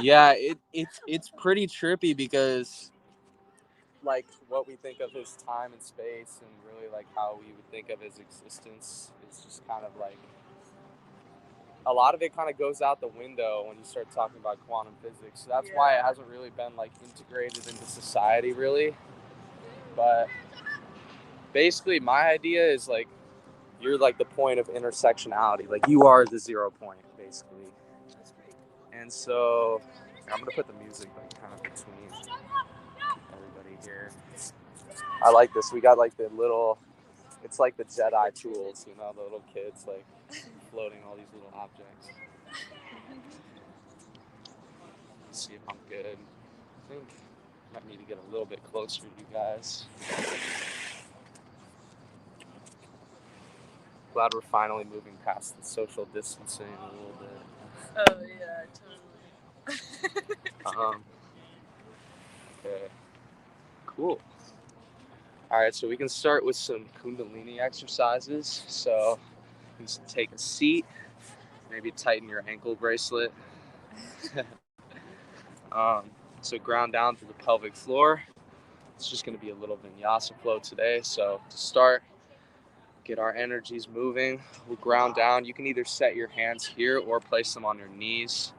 Yeah, it's pretty trippy because like what we think of as time and space and really like how we would think of as existence is just kind of like a lot of it kind of goes out the window when you start talking about quantum physics. So that's why it hasn't really been like integrated into society really. But basically my idea is like you're like the point of intersectionality. Like you are the 0 point basically. And so I'm gonna put the music like kind of between everybody here. I like this. We got like the little, it's like the Jedi tools, you know, the little kids like floating all these little objects. Let's see if I'm good. I think I might need to get a little bit closer to you guys. Glad we're finally moving past the social distancing a little bit. Oh yeah, totally. Okay. Cool. All right, so we can start with some Kundalini exercises. So you can take a seat, maybe tighten your ankle bracelet. um, so ground down through the pelvic floor. It's just going to be a little Vinyasa Flow today. So to start, get our energies moving. We'll ground down. You can either set your hands here or place them on your knees.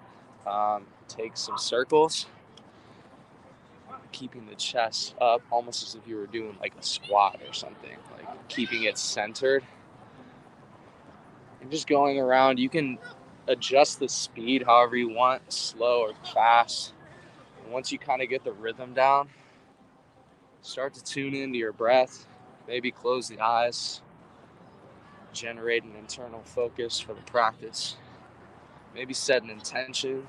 Take some circles, keeping the chest up almost as if you were doing like a squat or something, like keeping it centered. And just going around, you can adjust the speed however you want, slow or fast. And once you kind of get the rhythm down, start to tune into your breath. Maybe close the eyes, generate an internal focus for the practice. Maybe set an intention,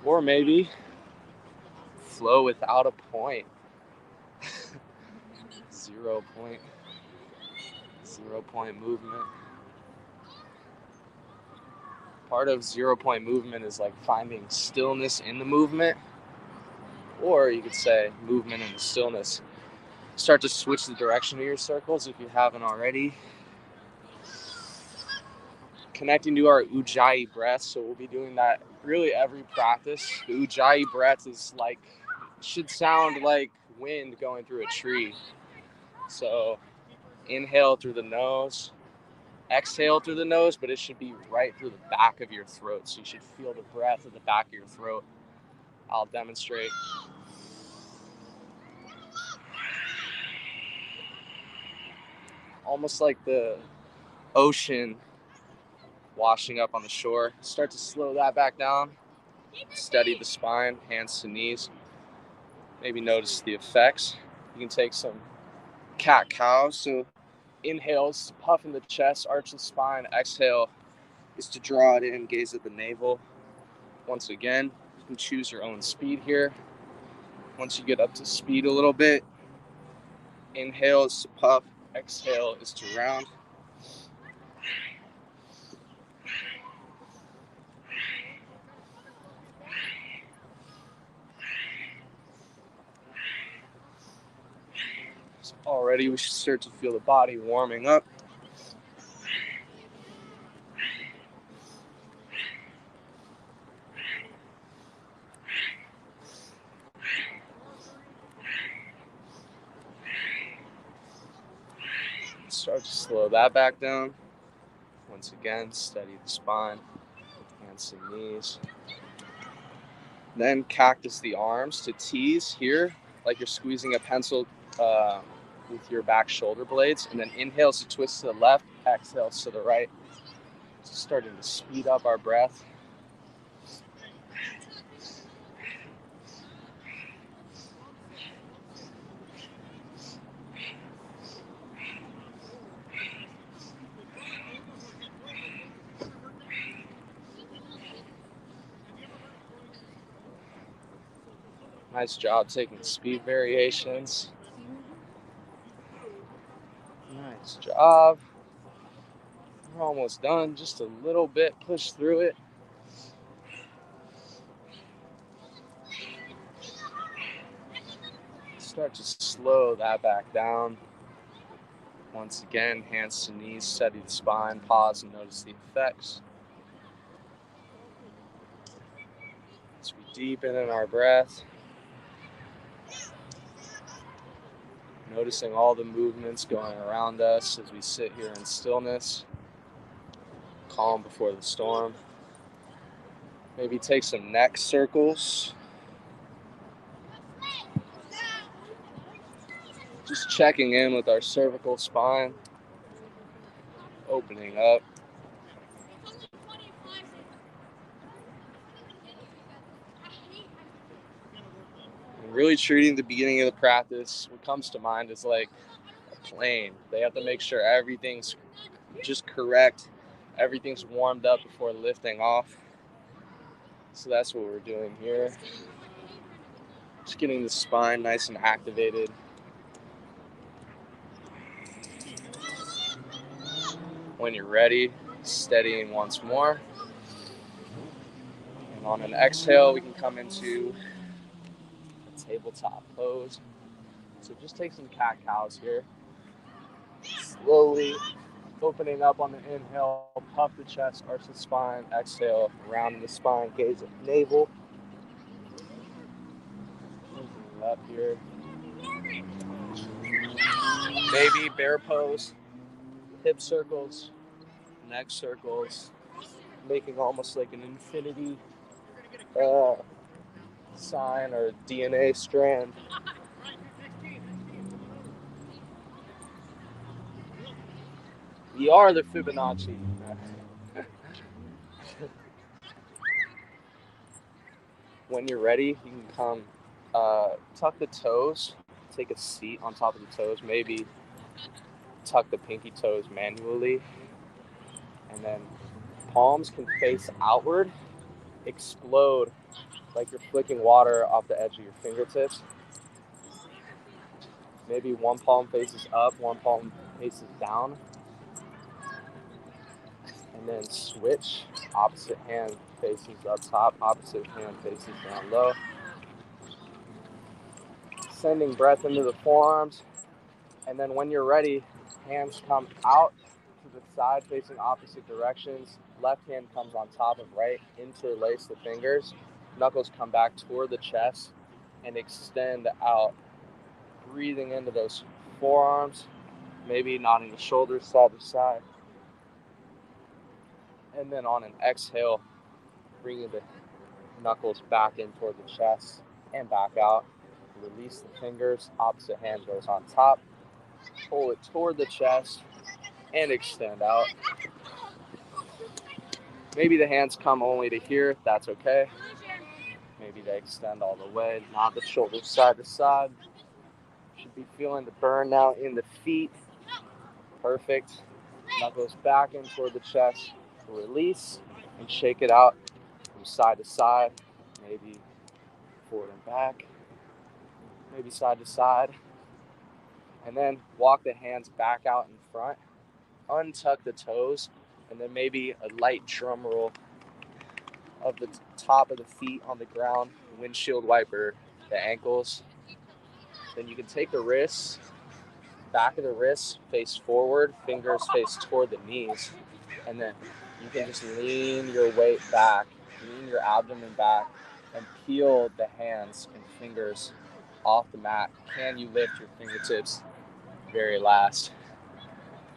or maybe flow without a point. 0 point, 0 point movement. Part of 0 point movement is like finding stillness in the movement, or you could say movement in the stillness. Start to switch the direction of your circles if you haven't already. Connecting to our Ujjayi breath, so we'll be doing that really every practice. The Ujjayi breath is like, should sound like wind going through a tree. So inhale through the nose, exhale through the nose, but it should be right through the back of your throat. So you should feel the breath at the back of your throat. I'll demonstrate. Almost like the ocean washing up on the shore. Start to slow that back down. Steady the spine, hands to knees. Maybe notice the effects. You can take some cat cow. So inhales, puff in the chest, arch the spine. Exhale is to draw it in, gaze at the navel. Once again, you can choose your own speed here. Once you get up to speed a little bit, inhale is to puff, exhale is to round. So already we should start to feel the body warming up. Start to slow that back down. Once again, steady the spine, hands to knees. Then cactus the arms to tease here, like you're squeezing a pencil with your back shoulder blades. And then inhales to twist to the left, exhales to the right. So starting to speed up our breath. Nice job taking speed variations. Nice job. We're almost done. Just a little bit. Push through it. Start to slow that back down. Once again, hands to knees, steady the spine, pause and notice the effects. As we deepen in our breath, noticing all the movements going around us as we sit here in stillness, calm before the storm. Maybe take some neck circles. Just checking in with our cervical spine, opening up. And really treating the beginning of the practice, what comes to mind is like a plane. They have to make sure everything's just correct, everything's warmed up before lifting off. So that's what we're doing here. Just getting the spine nice and activated. When you're ready, steadying once more. And on an exhale, we can come into a tabletop pose. So just take some cat-cows here. Slowly opening up on the inhale, puff the chest, arch the spine. Exhale, rounding the spine, gaze at navel. Opening up here. Maybe bear pose, hip circles, neck circles, making almost like an infinity sign or DNA strand. We are the Fibonacci. When you're ready, you can come tuck the toes, take a seat on top of the toes, maybe tuck the pinky toes manually, and then palms can face outward, explode like you're flicking water off the edge of your fingertips. Maybe one palm faces up, one palm faces down, and then switch. Opposite hand faces up top, opposite hand faces down low. Sending breath into the forearms, and then when you're ready, hands come out to the side facing opposite directions. Left hand comes on top of right, interlace the fingers. Knuckles come back toward the chest and extend out. Breathing into those forearms, maybe nodding the shoulders side to side. And then on an exhale, bringing the knuckles back in toward the chest and back out. Release the fingers, opposite hand goes on top. Pull it toward the chest and extend out. Maybe the hands come only to here, that's okay. Maybe they extend all the way, nod the shoulders side to side. Should be feeling the burn now in the feet. Perfect. Knuckles back in toward the chest. Release and shake it out from side to side. Maybe forward and back. Maybe side to side. And then walk the hands back out in front. Untuck the toes. And then maybe a light drum roll of the top of the feet on the ground. Windshield wiper the ankles. Then you can take the wrists, back of the wrists face forward, fingers face toward the knees. And then you can just lean your weight back, lean your abdomen back, and peel the hands and fingers off the mat. Can you lift your fingertips? Very last.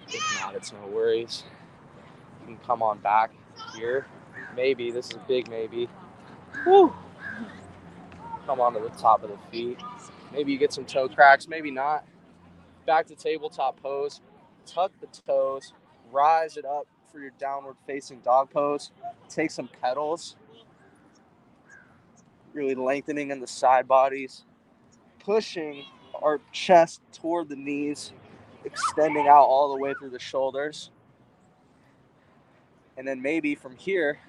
If not, it's no worries. You can come on back here. Maybe, this is a big maybe. Woo! Come onto the top of the feet. Maybe you get some toe cracks, maybe not. Back to tabletop pose. Tuck the toes, rise it up for your downward facing dog pose. Take some pedals, really lengthening in the side bodies, pushing our chest toward the knees, extending out all the way through the shoulders. And then maybe from here,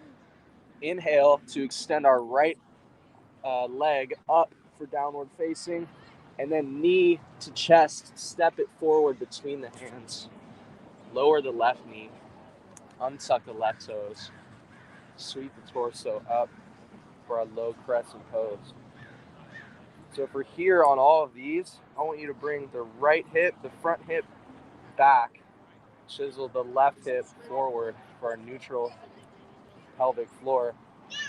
inhale to extend our right leg up for downward facing, and then knee to chest, step it forward between the hands. Lower the left knee, untuck the left toes, sweep the torso up for a low crescent pose. So for here on all of these, I want you to bring the right hip, the front hip back, chisel the left hip forward for our neutral pelvic floor.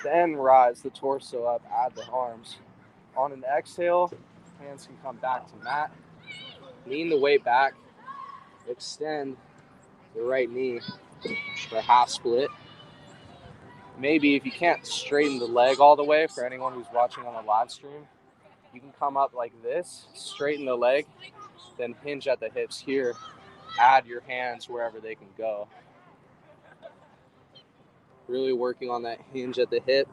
Then rise the torso up, add the arms. On an exhale, hands can come back to mat. Lean the weight back. Extend the right knee for a half split. Maybe if you can't straighten the leg all the way, for anyone who's watching on a live stream, you can come up like this, straighten the leg, then hinge at the hips here. Add your hands wherever they can go. Really working on that hinge at the hip.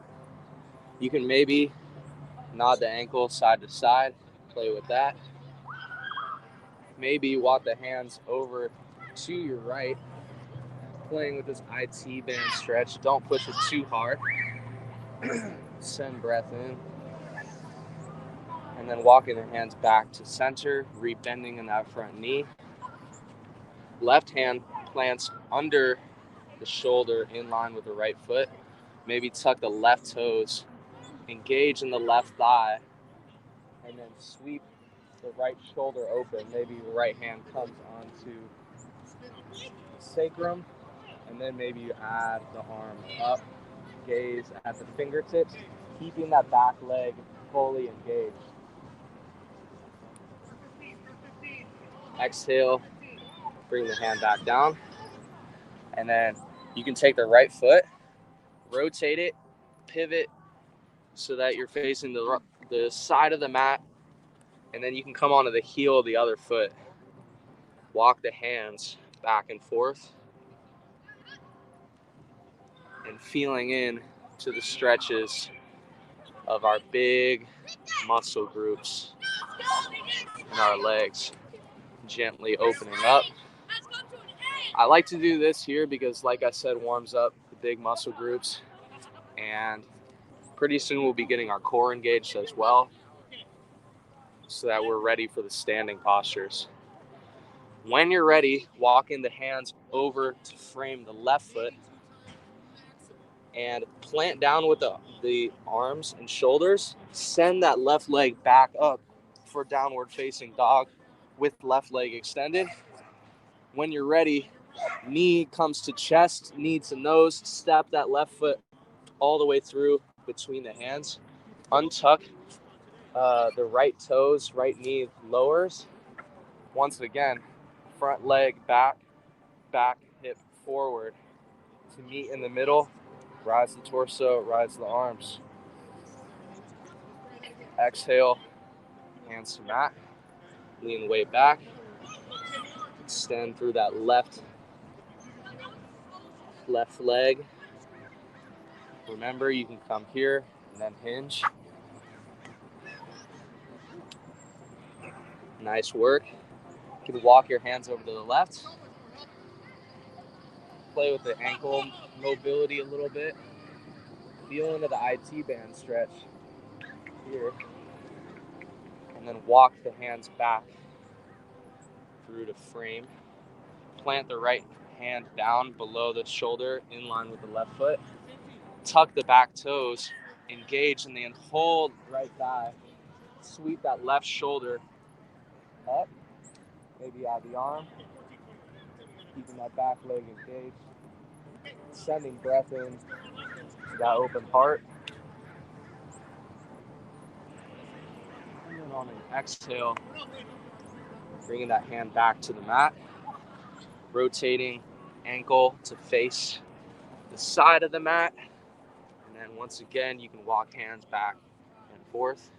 You can maybe nod the ankle side to side, play with that. Maybe walk the hands over to your right, playing with this IT band stretch. Don't push it too hard. Send breath in. And then walking the hands back to center, rebending in that front knee. Left hand plants under the shoulder in line with the right foot. Maybe tuck the left toes, engage in the left thigh, and then sweep the right shoulder open. Maybe the right hand comes onto the sacrum, and then maybe you add the arm up, gaze at the fingertips, keeping that back leg fully engaged. Exhale, bring the hand back down, and then you can take the right foot, rotate it, pivot so that you're facing the side of the mat, and then you can come onto the heel of the other foot. Walk the hands back and forth, and feeling in to the stretches of our big muscle groups in our legs, gently opening up. I like to do this here because, like I said, warms up the big muscle groups, and pretty soon we'll be getting our core engaged as well, so that we're ready for the standing postures. When you're ready, walking the hands over to frame the left foot and plant down with the arms and shoulders. Send that left leg back up for downward facing dog with left leg extended. When you're ready, knee comes to chest, knee to nose, step that left foot all the way through between the hands. Untuck the right toes, right knee lowers. Once again, front leg back, back hip forward to meet in the middle. Rise the torso, rise the arms. Exhale, hands to mat. Lean the weight back. Extend through that left leg. Remember, you can come here and then hinge. Nice work. You can walk your hands over to the left. Play with the ankle mobility a little bit. Feel into the IT band stretch here. And then walk the hands back through to frame. Plant the right hand down below the shoulder in line with the left foot. Tuck the back toes, engage in the and hold right thigh. Sweep that left shoulder up. Maybe add the arm. Keeping that back leg engaged. Sending breath in to that open heart. And then on an exhale, bringing that hand back to the mat. Rotating ankle to face the side of the mat. And then once again, you can walk hands back and forth.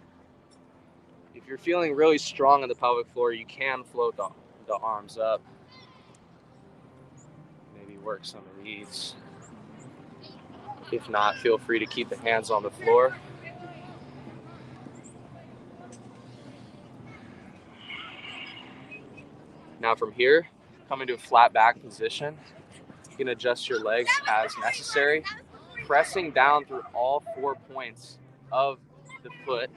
If you're feeling really strong on the pelvic floor, you can float the arms up. Maybe work some of these. If not, feel free to keep the hands on the floor. Now from here, come into a flat back position. You can adjust your legs as necessary, pressing down through all 4 points of the foot,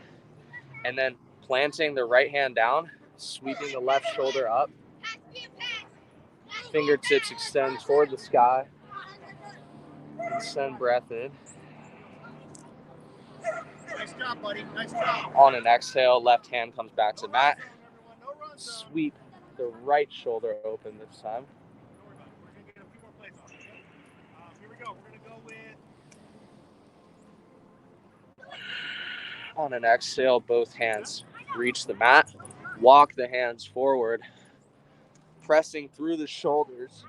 and then planting the right hand down, sweeping the left shoulder up. Fingertips extend toward the sky, and send breath in. Nice job, buddy. Nice job. On an exhale, left hand comes back to mat. Sweep the right shoulder open this time. We're going to get a few more plays on, okay? Here we go. We're going to go with On an exhale, both hands reach the mat. Walk the hands forward, pressing through the shoulders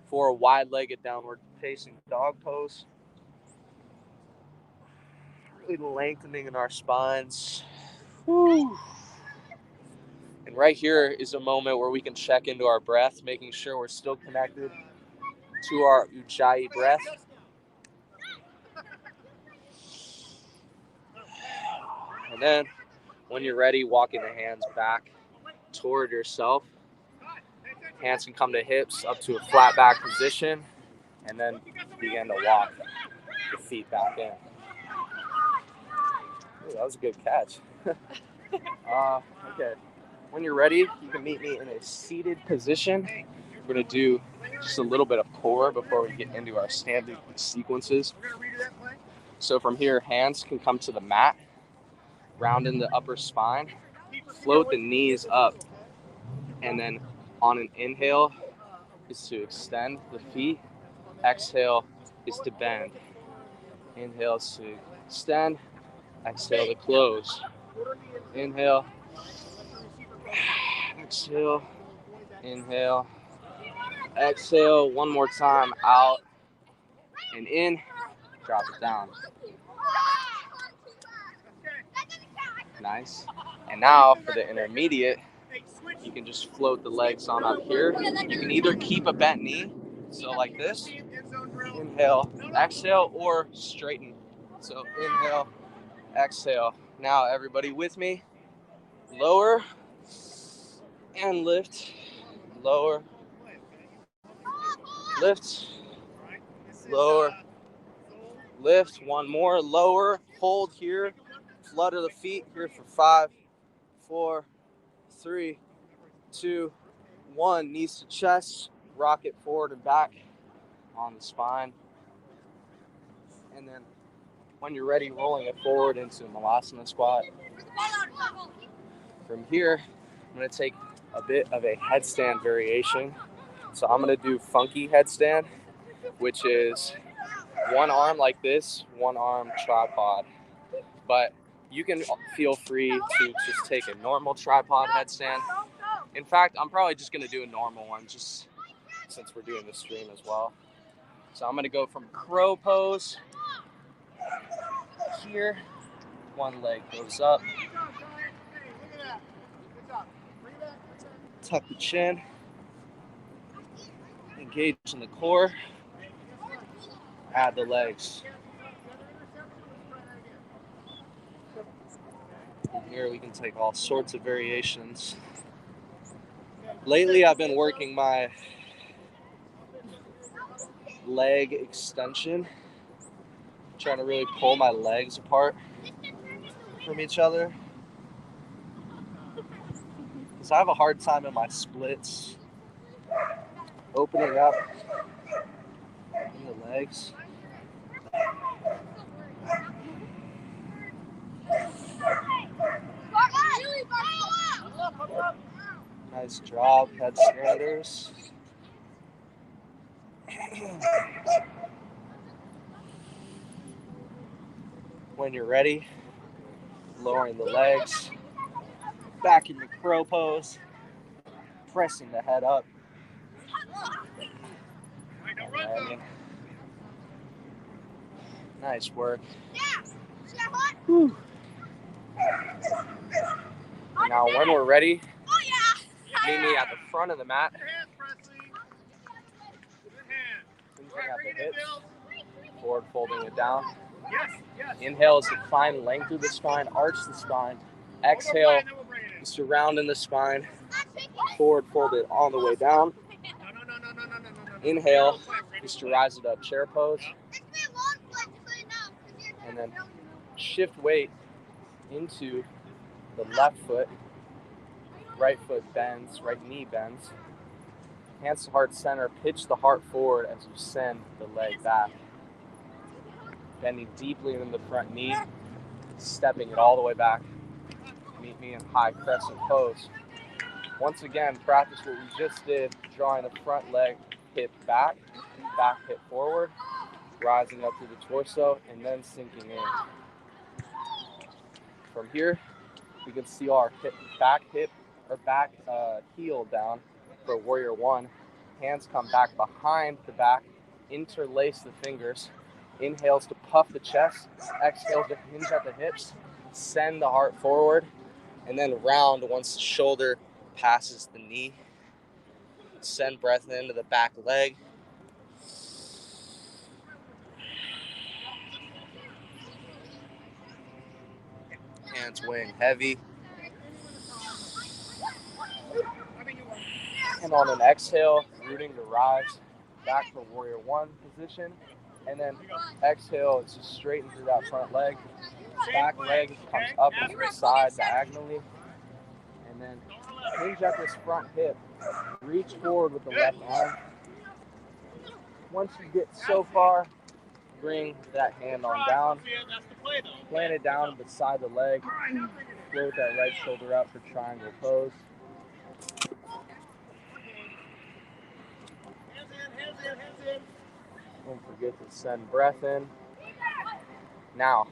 for a wide-legged downward facing dog pose. Really lengthening in our spines. Whew. And right here is a moment where we can check into our breath, making sure we're still connected to our Ujjayi breath. And then, when you're ready, walking the hands back toward yourself. Hands can come to hips, up to a flat back position, and then begin to walk the feet back in. Ooh, that was a good catch. Okay. When you're ready, you can meet me in a seated position. We're going to do just a little bit of core before we get into our standing sequences. So from here, hands can come to the mat, round in the upper spine, float the knees up, and then on an inhale is to extend the feet. Exhale is to bend. Inhale is to extend. Exhale to close. Inhale. Exhale. Inhale. Exhale. One more time. Out and in. Drop it down. Nice. And now for the intermediate, you can just float the legs on up here. You can either keep a bent knee, so like this. Inhale, exhale, or straighten. So inhale, exhale. Now everybody with me. Lower and lift. Lower. Lift. Lower. Lift. One more. Lower. Hold here. Flutter the feet here for 5, 4, 3, 2, 1. Knees to chest. Rock it forward and back on the spine. And then when you're ready, rolling it forward into a Malasana squat. From here, I'm going to take a bit of a headstand variation. So I'm going to do funky headstand, which is one arm like this, one arm tripod. But you can feel free to just take a normal tripod headstand. In fact, I'm probably just going to do a normal one just since we're doing the stream as well. So I'm going to go from crow pose here. One leg goes up. Tuck the chin. Engage in the core. Add the legs. And here we can take all sorts of variations. Lately, I've been working my leg extension, trying to really pull my legs apart from each other. Because I have a hard time in my splits opening up in the legs. Nice job, headstanders. When you're ready, lowering the legs, back in the crow pose, pressing the head up. Nice work. Whew. Now when we're ready, meet me at the front of the mat. At the hips, forward folding it down. Inhale is to find length through the spine, arch the spine. Exhale is to round in the spine, forward fold it all the way down. Inhale is to rise it up, chair pose. And then shift weight into the left foot. Right foot bends, right knee bends. Hands to heart center, pitch the heart forward as you send the leg back. Bending deeply in the front knee, stepping it all the way back. Meet me in high crescent pose. Once again, practice what we just did, drawing the front leg hip back hip forward, rising up through the torso, and then sinking in. From here, we can seal our back heel down for warrior one. Hands come back behind the back, interlace the fingers. Inhales to puff the chest, exhales to hinge at the hips, send the heart forward, and then round once the shoulder passes the knee. Send breath into the back leg. Hands weighing heavy. And on an exhale, rooting to rise back for warrior one position. And then exhale, it's just straighten through that front leg. Back leg comes up into the side diagonally. And then hinge at this front hip. Reach forward with the left arm. Once you get so far, bring that hand on down. Plant it down beside the leg. Float that right shoulder up for triangle pose. Don't forget to send breath in. Now,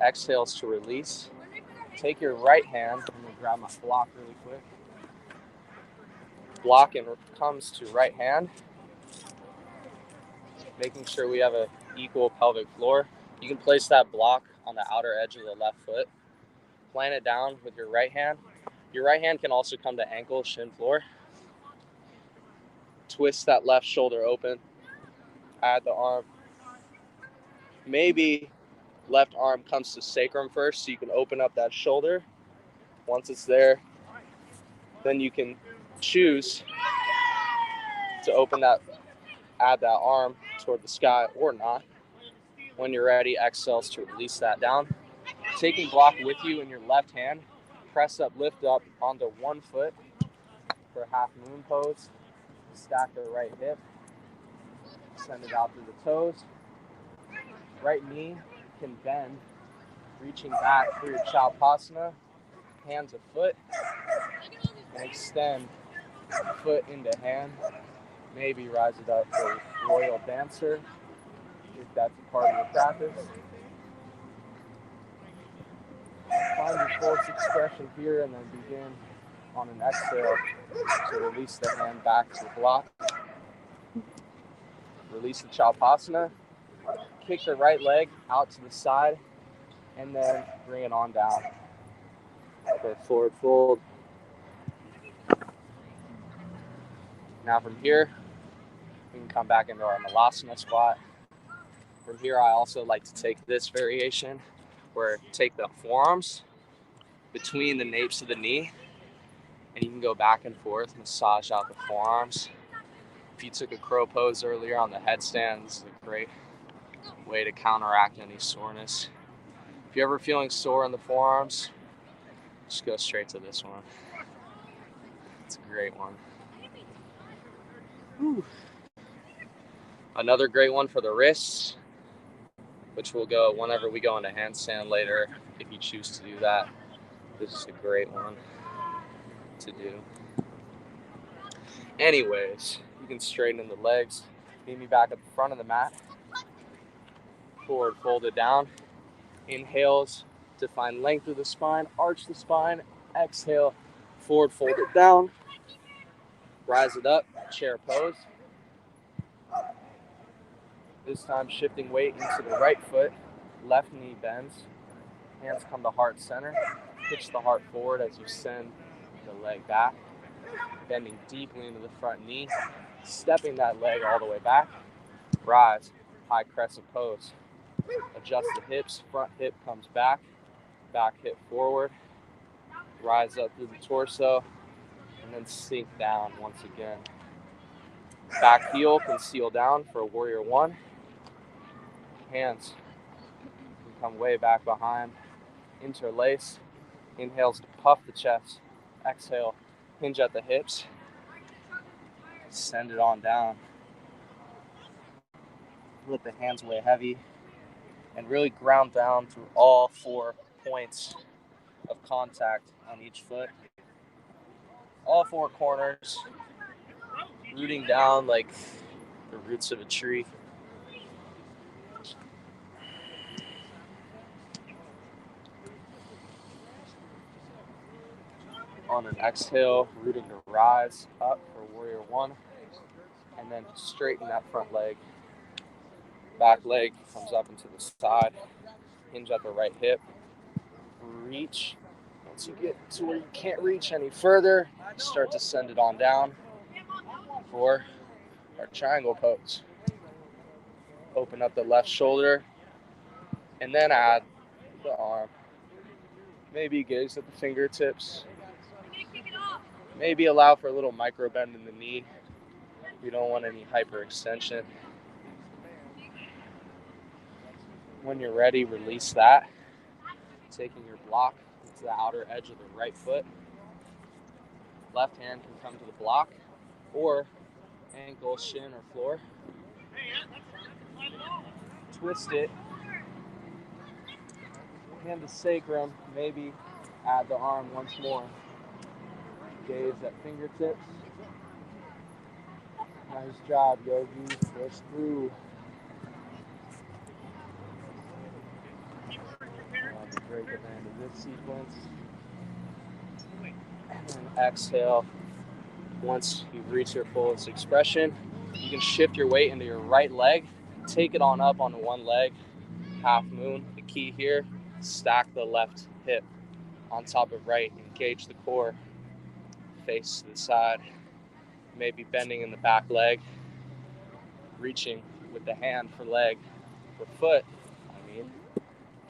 exhales to release. Take your right hand. I'm going to grab my block really quick. Block and comes to right hand. Making sure we have an equal pelvic floor. You can place that block on the outer edge of the left foot. Plant it down with your right hand. Your right hand can also come to ankle, shin floor. Twist that left shoulder open. Add the arm. Maybe left arm comes to sacrum first so you can open up that shoulder. Once it's there, then you can choose to open that, add that arm toward the sky or not. When you're ready, exhales to release that down. Taking block with you in your left hand, press up, lift up onto one foot for half moon pose. Stack the right hip, send it out through the toes. Right knee can bend, reaching back through Chapasana, hands a foot, and extend foot into hand. Maybe rise it up for Royal Dancer, if that's a part of your practice. Find your force expression here and then begin on an exhale to release the hand back to the block. Release the Chapasana. Kick the right leg out to the side and then bring it on down. Okay, forward fold. Now from here, we can come back into our Malasana squat. From here, I also like to take this variation where take the forearms between the napes of the knee and you can go back and forth, massage out the forearms. If you took a crow pose earlier on the headstand, this is a great way to counteract any soreness. If you're ever feeling sore in the forearms, just go straight to this one. It's a great one. Whew. Another great one for the wrists, which will go whenever we go into handstand later, if you choose to do that. This is a great one to do. Anyways, you can straighten the legs. Meet me back at the front of the mat. Forward folded down. Inhales to find length of the spine, arch the spine. Exhale, forward fold it down. Rise it up, chair pose. This time shifting weight into the right foot. Left knee bends. Hands come to heart center. Pitch the heart forward as you send the leg back. Bending deeply into the front knee. Stepping that leg all the way back. Rise, high crescent pose. Adjust the hips, front hip comes back hip forward. Rise up through the torso, and then sink down once again. Back heel can seal down for warrior one. Hands can come way back behind. Interlace. Inhales to puff the chest. Exhale, hinge at the hips. Send it on down. Let the hands weigh heavy. And really ground down through all 4 points of contact on each foot. All 4 corners. Rooting down like the roots of a tree. on an exhale, rooting to rise up for warrior one. And then straighten that front leg. Back leg comes up into the side. Hinge at the right hip. Reach. Once you get to where you can't reach any further, start to send it on down for our triangle pose. Open up the left shoulder and then add the arm. Maybe gaze at the fingertips. Maybe allow for a little micro bend in the knee. You don't want any hyperextension. When you're ready, release that. Taking your block to the outer edge of the right foot. Left hand can come to the block or ankle, shin, or floor. Twist it. Hand to sacrum. Maybe add the arm once more. Gaze at fingertips. Nice job, yogis. Push through. Break at the end of this sequence. And then exhale. Once you've reached your fullest expression, you can shift your weight into your right leg. Take it on up onto one leg. Half moon. The key here, stack the left hip on top of right. Engage the core. Face to the side. Maybe bending in the back leg. Reaching with the hand for leg. For foot,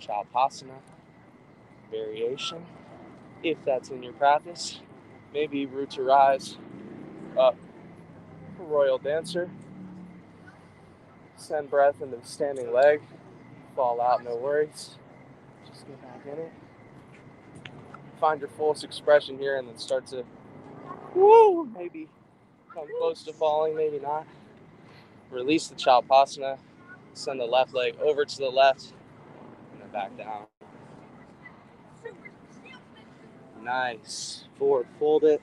Shavasana variation. If that's in your practice, maybe root to rise up for royal dancer. Send breath into the standing leg. Fall out, no worries. Just get back in it. Find your fullest expression here and then start to maybe come close to falling, maybe not. Release the Shavasana. Send the left leg over to the left and then back down. Nice. Forward fold it.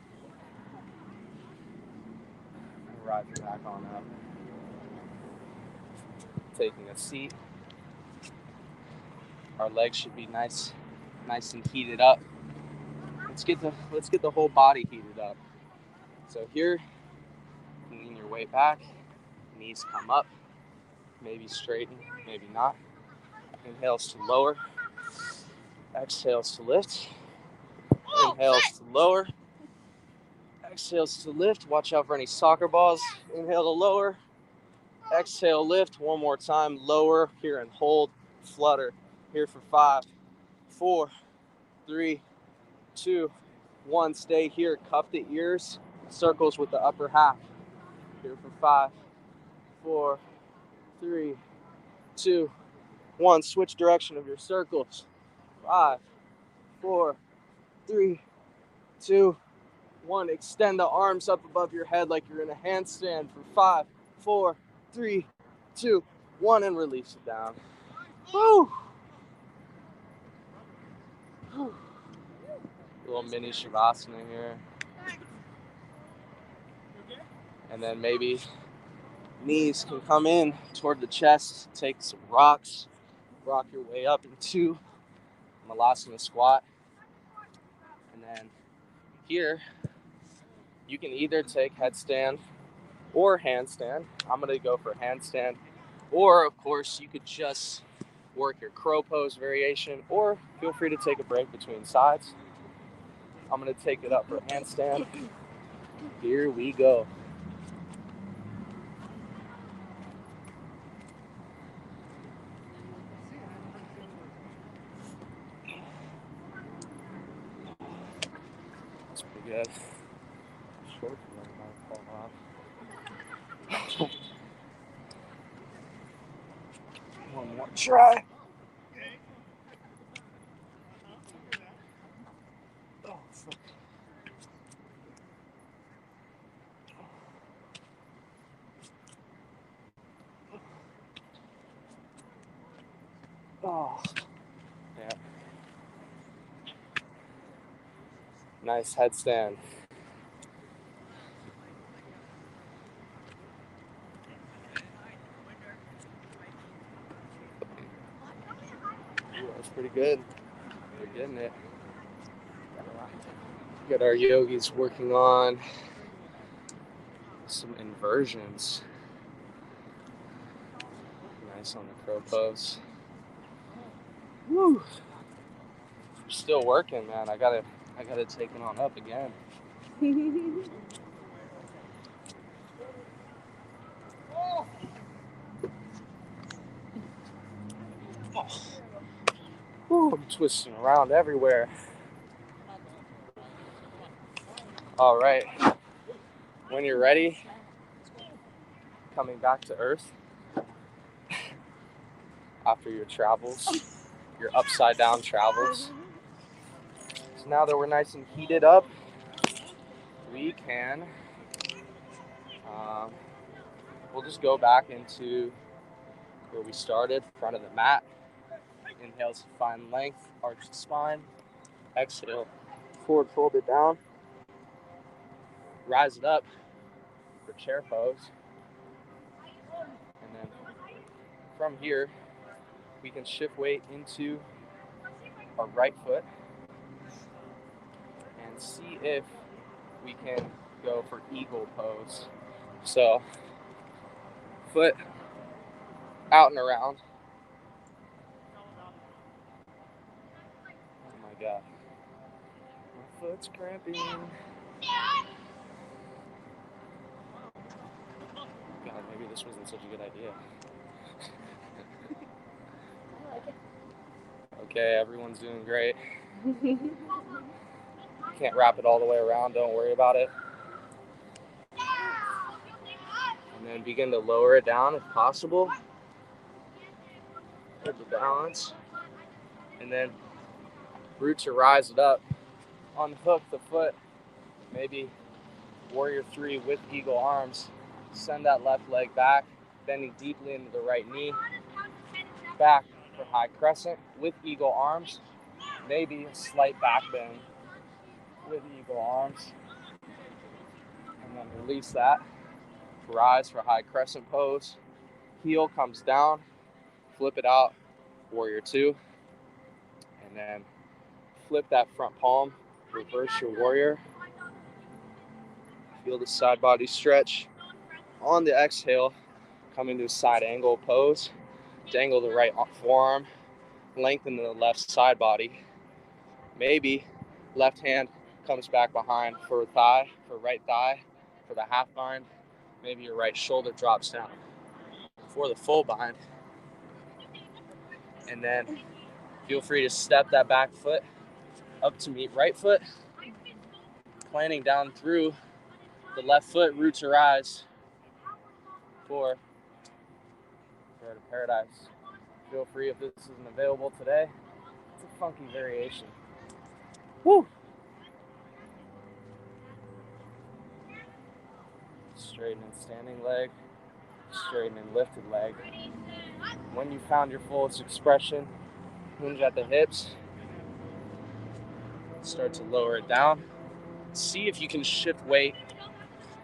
And rise it back on up. Taking a seat. Our legs should be nice and heated up. Let's get the whole body heated up. So here, lean your weight back, knees come up, maybe straighten, maybe not. Inhales to lower, exhales to lift, inhales to lower, exhales to lift. Watch out for any soccer balls. Inhale to lower, exhale, lift. One more time, lower here and hold, flutter. Here for 5, 4, 3, 2, 1. Stay here, cuff the ears, circles with the upper half. Here for 5, 4, 3, 2, 1. Switch direction of your circles. 5, 4, 3, 2, 1. Extend the arms up above your head like you're in a handstand for 5, 4, 3, 2, 1, and release it down. Woo! Little mini Shavasana here. And then maybe knees can come in toward the chest. Take some rocks. Rock your way up into Malasana squat. And then here, you can either take headstand or handstand. I'm going to go for handstand. Or, of course, you could just work your crow pose variation, or feel free to take a break between sides. I'm going to take it up for handstand. Here we go. That's pretty good. Short one might fall off. One more try. Oh, fuck. Oh, yeah. Nice headstand. Ooh, that's pretty good. You're getting it. Get our yogis working on some inversions. Nice on the crow pose. Woo! We're still working, man. I gotta take it on up again. Woo, I'm twisting around everywhere. All right. When you're ready, coming back to Earth after your travels, your upside down travels. So now that we're nice and heated up, we can, we'll just go back into where we started, front of the mat. Inhale to find length, arch the spine. Exhale, forward fold it down. Rise it up for chair pose. And then from here, we can shift weight into our right foot and see if we can go for eagle pose. So, foot out and around. Oh my God. My foot's cramping. God, maybe this wasn't such a good idea. Okay, everyone's doing great. Can't wrap it all the way around, don't worry about it. And then begin to lower it down if possible. Hold the balance. And then root to rise it up. Unhook the foot. Maybe warrior 3 with eagle arms. Send that left leg back, bending deeply into the right knee. Back for high crescent with eagle arms. Maybe a slight back bend with eagle arms. And then release that. Rise for high crescent pose. Heel comes down. Flip it out. Warrior 2. And then flip that front palm. Reverse your warrior. Feel the side body stretch. On the exhale, come into a side angle pose. Dangle the right forearm. Lengthen the left side body. Maybe left hand comes back behind for right thigh, for the half bind. Maybe your right shoulder drops down for the full bind. And then feel free to step that back foot up to meet right foot. Planting down through the left foot, root to rise for Bird of Paradise. Feel free if this isn't available today. It's a funky variation. Woo! Straighten and standing leg, straighten and lifted leg. When you found your fullest expression, hinge at the hips. Start to lower it down. See if you can shift weight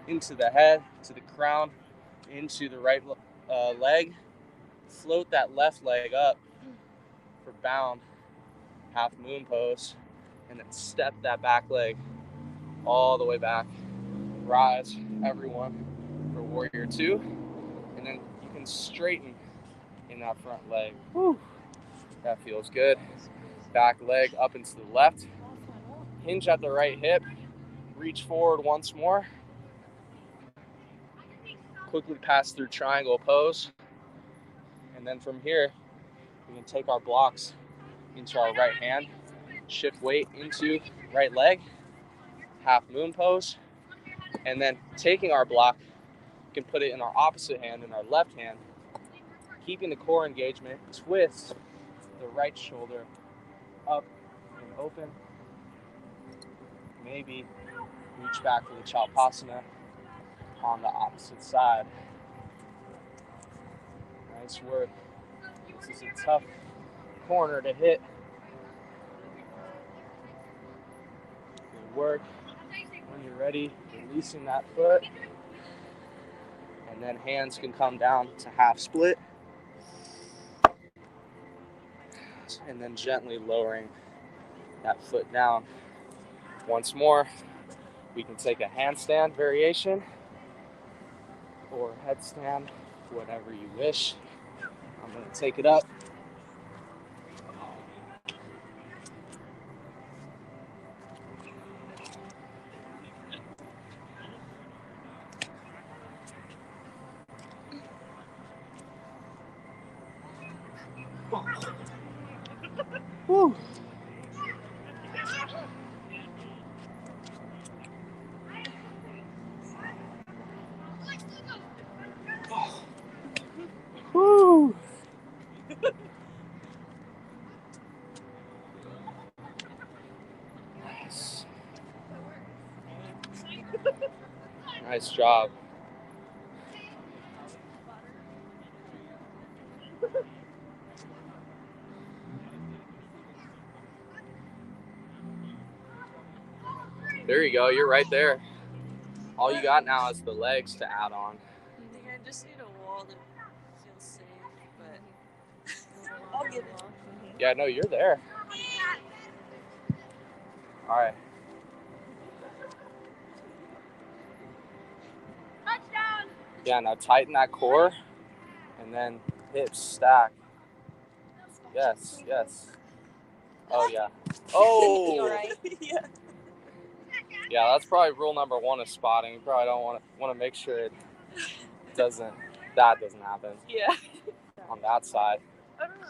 into the head, to the crown, into the right leg. Float that left leg up for bound, half moon pose, and then step that back leg all the way back. Rise, everyone, for warrior 2, and then you can straighten in that front leg. Woo. That feels good. Back leg up into the left. Hinge at the right hip. Reach forward once more. Quickly pass through triangle pose. And then from here, we can take our blocks into our right hand. Shift weight into right leg. Half moon pose. And then taking our block, we can put it in our opposite hand, in our left hand. Keeping the core engagement, twist the right shoulder up and open. Maybe reach back to the Chalpasana on the opposite side. Nice work. This is a tough corner to hit. Good work. When you're ready, releasing that foot. And then hands can come down to half split. And then gently lowering that foot down. Once more, we can take a handstand variation or headstand, whatever you wish. I'm going to take it up. Woo. Woo. Nice. Nice job. There you go. You're right there. All you got now is the legs to add on. I think I just need a wall to feel safe, but I'll get it. Yeah, no, you're there. All right. Touchdown! Yeah, now tighten that core and then hips stack. Yes, yes. Oh, yeah. Oh! You alright? Yeah. Yeah, that's probably rule number one of spotting. You probably don't want to make sure that doesn't happen Yeah. on that side. I don't know.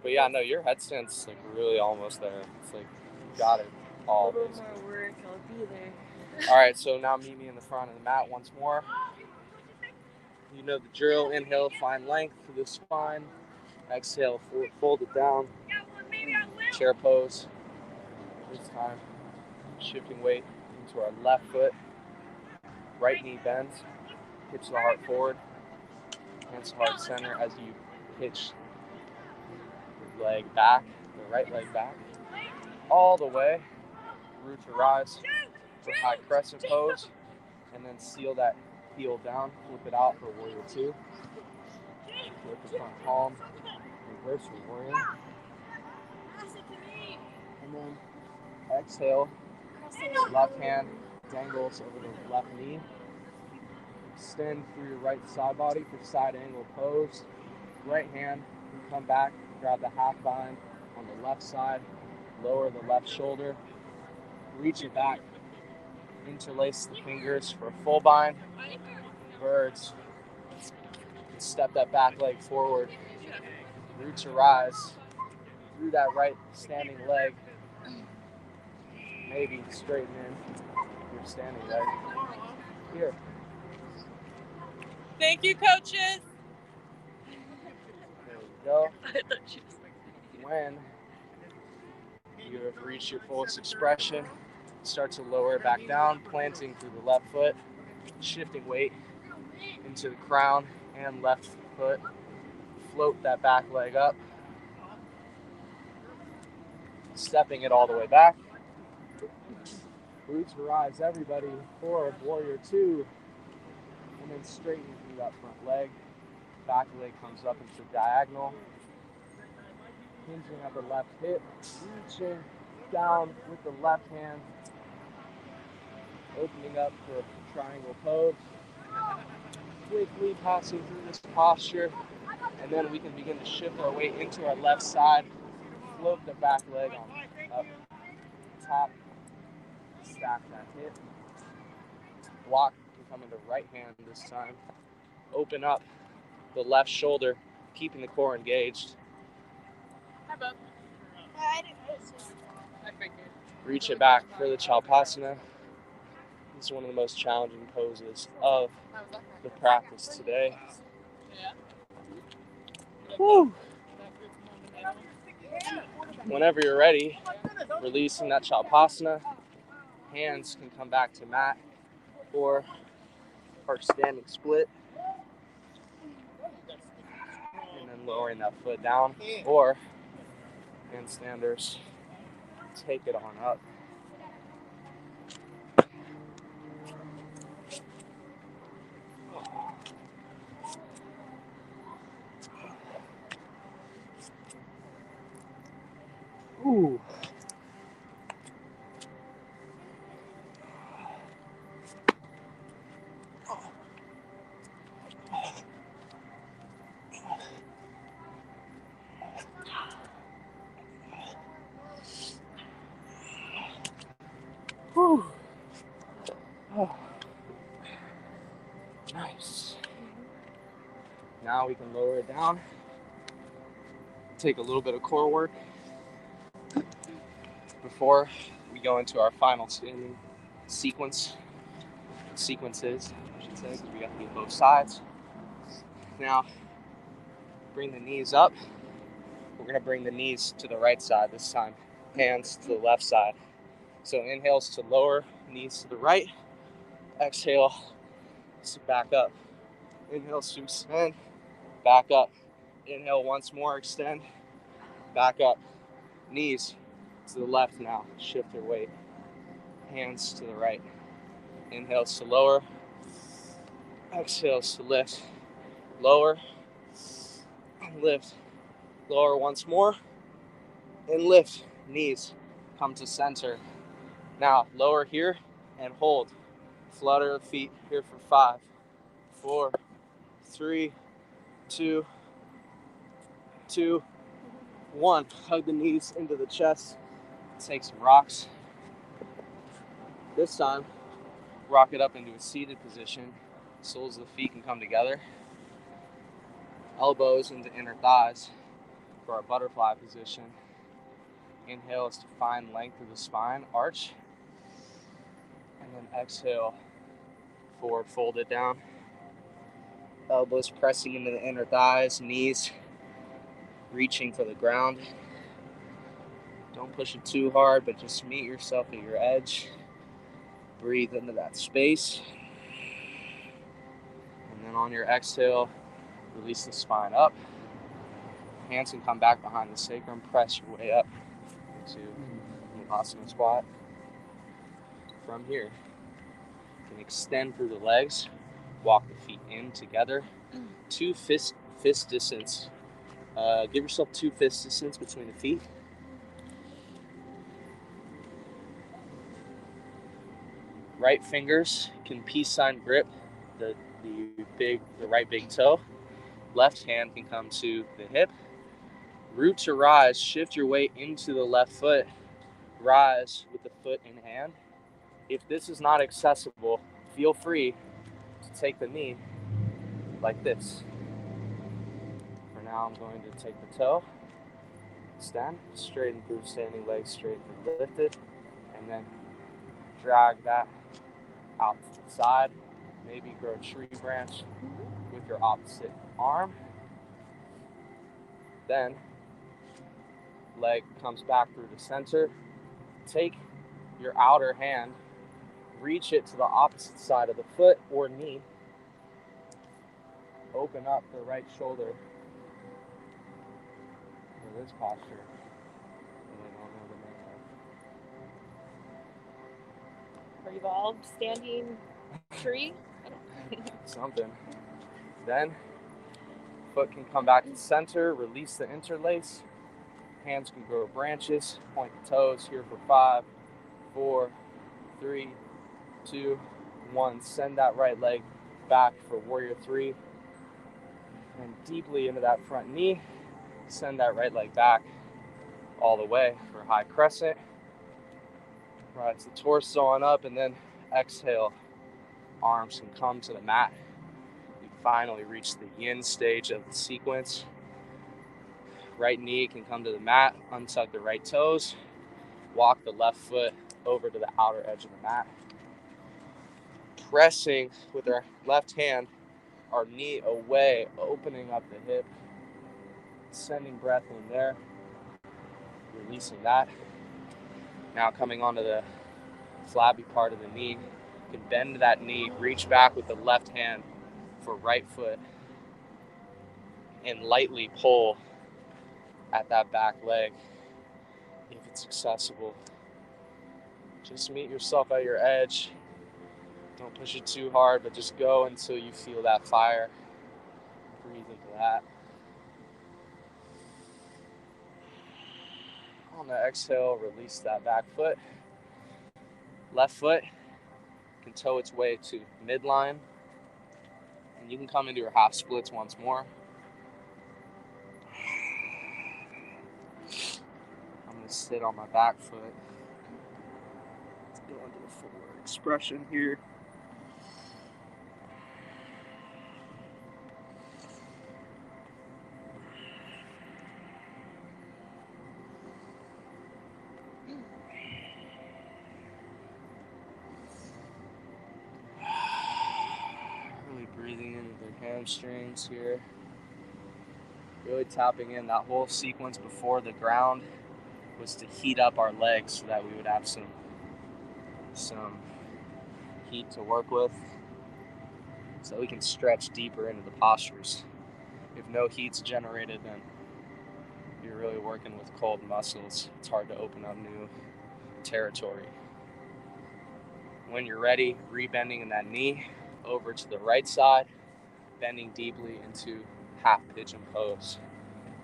But yeah, no, your headstand's like really almost there. It's like you got it all. A little more work, I'll be there. All right, so now meet me in the front of the mat once more. You know the drill. Inhale, find length through the spine. Exhale, fold it down. Chair pose. This time, shifting weight into our left foot. Right knee bends. Pitch the heart forward. Hands to heart center as you pitch the leg back, the right leg back, all the way. Root to rise for high crescent pose. And then seal that heel down. Flip it out for warrior two. Flip the front palm. Reverse for warrior. And then exhale. Left hand dangles over the left knee. Extend through your right side body for side angle pose. Right hand, come back, grab the half bind on the left side. Lower the left shoulder. Reach it back. Interlace the fingers for a full bind. Birds. Step that back leg forward. Root to rise. Through that right standing leg. Maybe straighten in your standing leg. Here. Thank you, coaches. There we go. I thought she was like, When you have reached your fullest expression, start to lower it back down, planting through the left foot, shifting weight into the crown and left foot. Float that back leg up, stepping it all the way back. Root to rise, everybody, for warrior two, and then straighten through that front leg. Back leg comes up into diagonal. Hinging at the left hip, reaching down with the left hand, opening up for a triangle pose. Quickly passing through this posture, and then we can begin to shift our weight into our left side. Float the back leg on up top. Stack that hip. Block can come into right hand this time. Open up the left shoulder, keeping the core engaged. hi, bub. I figured. Reach it back for the Chalpasana. This is one of the most challenging poses of the practice today. Yeah. Woo. Whenever you're ready, releasing that Chalpasana, hands can come back to mat or our standing split. And then lowering that foot down, or handstanders, take it on up. Ooh. Now we can lower it down. Take a little bit of core work before we go into our final standing sequences, I should say, because we got to do both sides. Now, bring the knees up. We're going to bring the knees to the right side this time, hands to the left side. So inhales to lower, knees to the right. Exhale to back up. Inhale to extend, back up. Inhale once more, extend, back up. Knees to the left now, shift your weight. Hands to the right. Inhales to lower, exhales to lift. Lower, lift. Lower once more, and lift. Knees come to center. Now lower here and hold. Flutter the feet here for 5, 4, 3, 2, 1. Hug the knees into the chest. Take some rocks. This time, rock it up into a seated position. Soles of the feet can come together. Elbows into inner thighs for our butterfly position. Inhale is to find length of the spine, arch. And then exhale, forward fold it down. Elbows pressing into the inner thighs, knees reaching for the ground. Don't push it too hard, but just meet yourself at your edge. Breathe into that space. And then on your exhale, release the spine up. Hands can come back behind the sacrum. Press your way up into the asana squat. From here, you can extend through the legs. Walk the feet in together. 2 fist distance. Give yourself 2 fist distance between the feet. Right fingers can peace sign grip the right big toe. Left hand can come to the hip. Root to rise. Shift your weight into the left foot. Rise with the foot in hand. If this is not accessible, feel free to take the knee like this. For now, I'm going to take the toe, extend, straighten through standing legs, straighten through lifted, and then drag that out to the side. Maybe grow a tree branch with your opposite arm. Then, leg comes back through the center. Take your outer hand, reach it to the opposite side of the foot or knee. Open up the right shoulder for this posture. Revolved standing tree. Something. Then, foot can come back to the center, release the interlace. Hands can grow branches, point the toes here for 5, 4, 3, 2, 1. Send that right leg back for warrior 3. And deeply into that front knee. Send that right leg back all the way for high crescent. Rise the torso on up and then exhale. Arms can come to the mat. We finally reach the yin stage of the sequence. Right knee can come to the mat, untuck the right toes, walk the left foot over to the outer edge of the mat. Pressing with our left hand, our knee away, opening up the hip, sending breath in there, releasing that. Now coming onto the flabby part of the knee, you can bend that knee, reach back with the left hand for right foot, and lightly pull at that back leg if it's accessible. Just meet yourself at your edge. Don't push it too hard, but just go until you feel that fire. Breathe into that. On the exhale, release that back foot. Left foot can toe its way to midline. And you can come into your half splits once more. I'm going to sit on my back foot. Let's go into the forward expression here. hamstrings here. Really tapping in. That whole sequence before the ground was to heat up our legs so that we would have some heat to work with, so we can stretch deeper into the postures. If no heat's generated, then you're really working with cold muscles. It's hard to open up new territory. When you're ready, rebending in that knee over to the right side, bending deeply into half pigeon pose.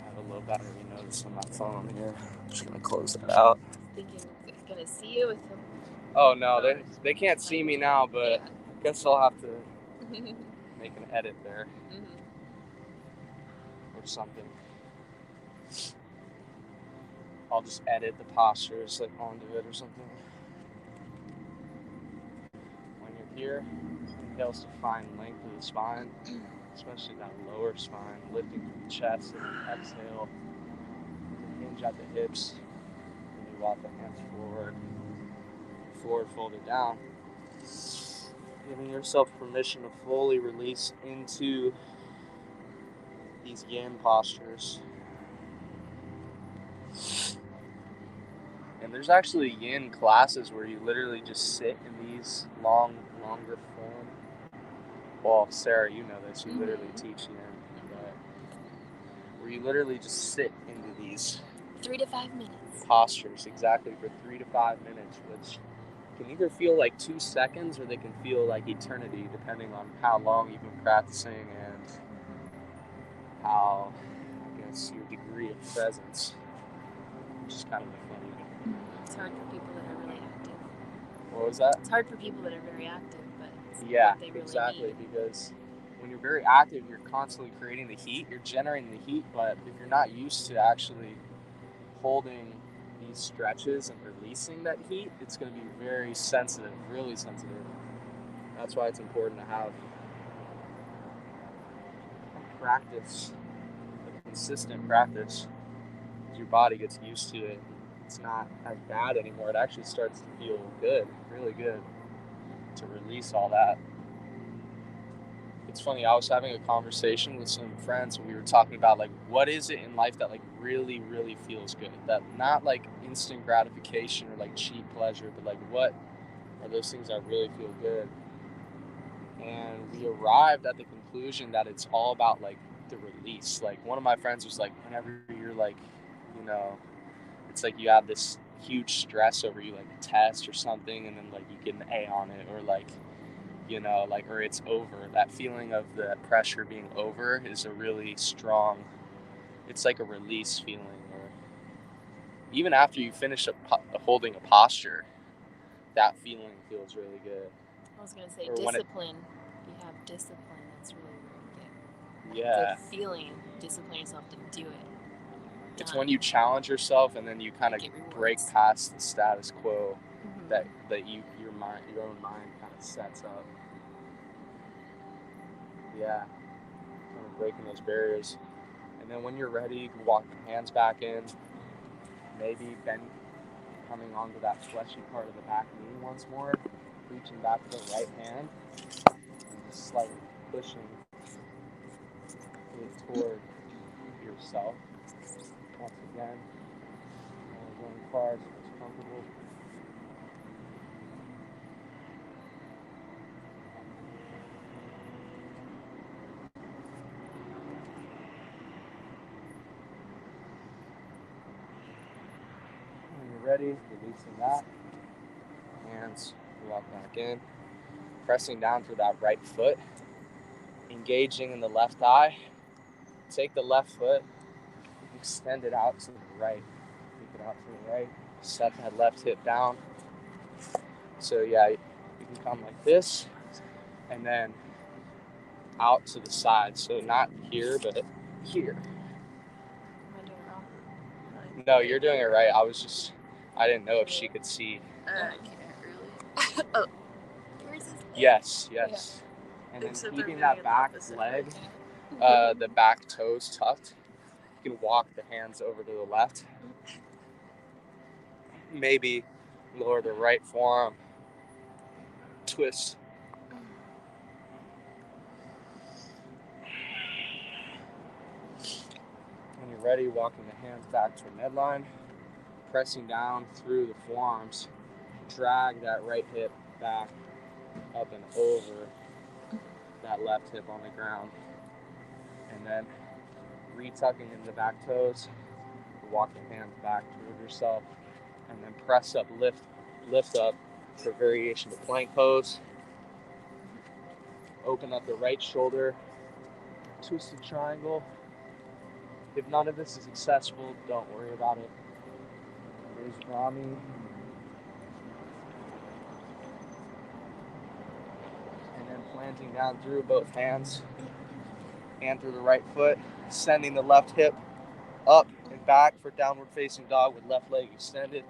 I have a low battery notice on my phone here. I'm just gonna close that out. Thinking they're gonna see you with them. Oh no, they can't see me now, but yeah. I guess I'll have to make an edit there or something. I'll just edit the postures like onto it or something. When you're here, inhales to find length of the spine, especially that lower spine, lifting from the chest, and then exhale to hinge at the hips. And you walk the hands forward folded down. Giving yourself permission to fully release into these yin postures. And there's actually yin classes where you literally just sit in these longer form. Well, Sarah, you know this, you literally teach yin, but where you literally just sit into these 3 to 5 minutes postures, exactly, for 3 to 5 minutes, which can either feel like 2 seconds or they can feel like eternity, depending on how long you've been practicing and how, I guess, your degree of presence, which is kind of a funny. It's hard for people that are really active. What was that? It's hard for people that are very active, but it's yeah, what they really exactly, need. because when you're very active, you're constantly creating the heat, you're generating the heat, but if you're not used to actually holding these stretches and releasing that heat, it's going to be very sensitive, really sensitive. That's why it's important to have a practice, a consistent practice. Your body gets used to it. It's not as bad anymore. It actually starts to feel good, really good, to release all that. It's funny, I was having a conversation with some friends and we were talking about like what is it in life that like really, really feels good? That not like instant gratification or like cheap pleasure, but like what are those things that really feel good? And we arrived at the conclusion that it's all about like the release. Like one of my friends was like, whenever you're like, you know, it's like you have this huge stress over you, like a test or something, and then like you get an A on it, or like, you know, like, or it's over. That feeling of the pressure being over is a really strong, it's like a release feeling. Or even after you finish holding a posture, that feeling feels really good. I was going to say or discipline. You have discipline, that's really where you get yeah, good feeling. Discipline yourself to do it. it's when you challenge yourself and then you kind of break past the status quo that your own mind kind of sets up. Yeah, kind of breaking those barriers. And then when you're ready, you can walk your hands back in, maybe coming onto that fleshy part of the back knee once more, reaching back to the right hand, and just slightly pushing it toward yourself. Once again, going far as it's comfortable. When you're ready, releasing that. Hands walk back in. Pressing down through that right foot. Engaging in the left eye. Take the left foot, extend it out to the right. Take it out to the right. Set that left hip down. So yeah, you can come like this, and then out to the side. So not here, but here. Am I doing it wrong? No, you're doing it right. I didn't know if she could see. I can't really. Oh, where's his leg? Yes. Yeah. And then Except keeping I'm that doing back the leg, way. the back toes tucked, you can walk the hands over to the left. Maybe lower the right forearm. Twist. you're ready, walking the hands back to midline, pressing down through the forearms, drag that right hip back up and over that left hip on the ground, and then retucking in the back toes, walk the hands back toward yourself, and then press up, lift up for variation of plank pose. Open up the right shoulder, twisted triangle. If none of this is accessible, don't worry about it. There's Rami. And then planting down through both hands and through the right foot, sending the left hip up and back for downward facing dog with left leg extended.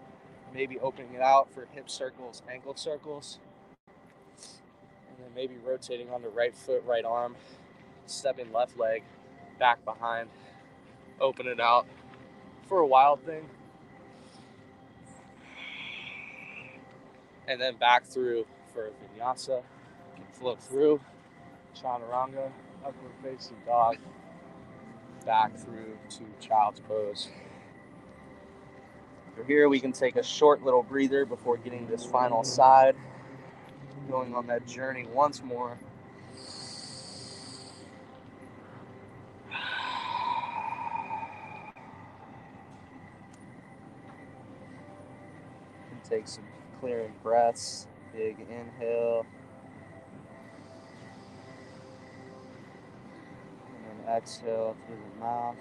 Maybe opening it out for hip circles, ankle circles. And then maybe rotating on the right foot, right arm, stepping left leg back behind, open it out for a wild thing. And then back through for Vinyasa. You can flow through, Chaturanga, upward facing dog, back through to child's pose. So here we can take a short little breather before getting this final side. Going on that journey once more. And take some clearing breaths. Big inhale. And then exhale through the mouth.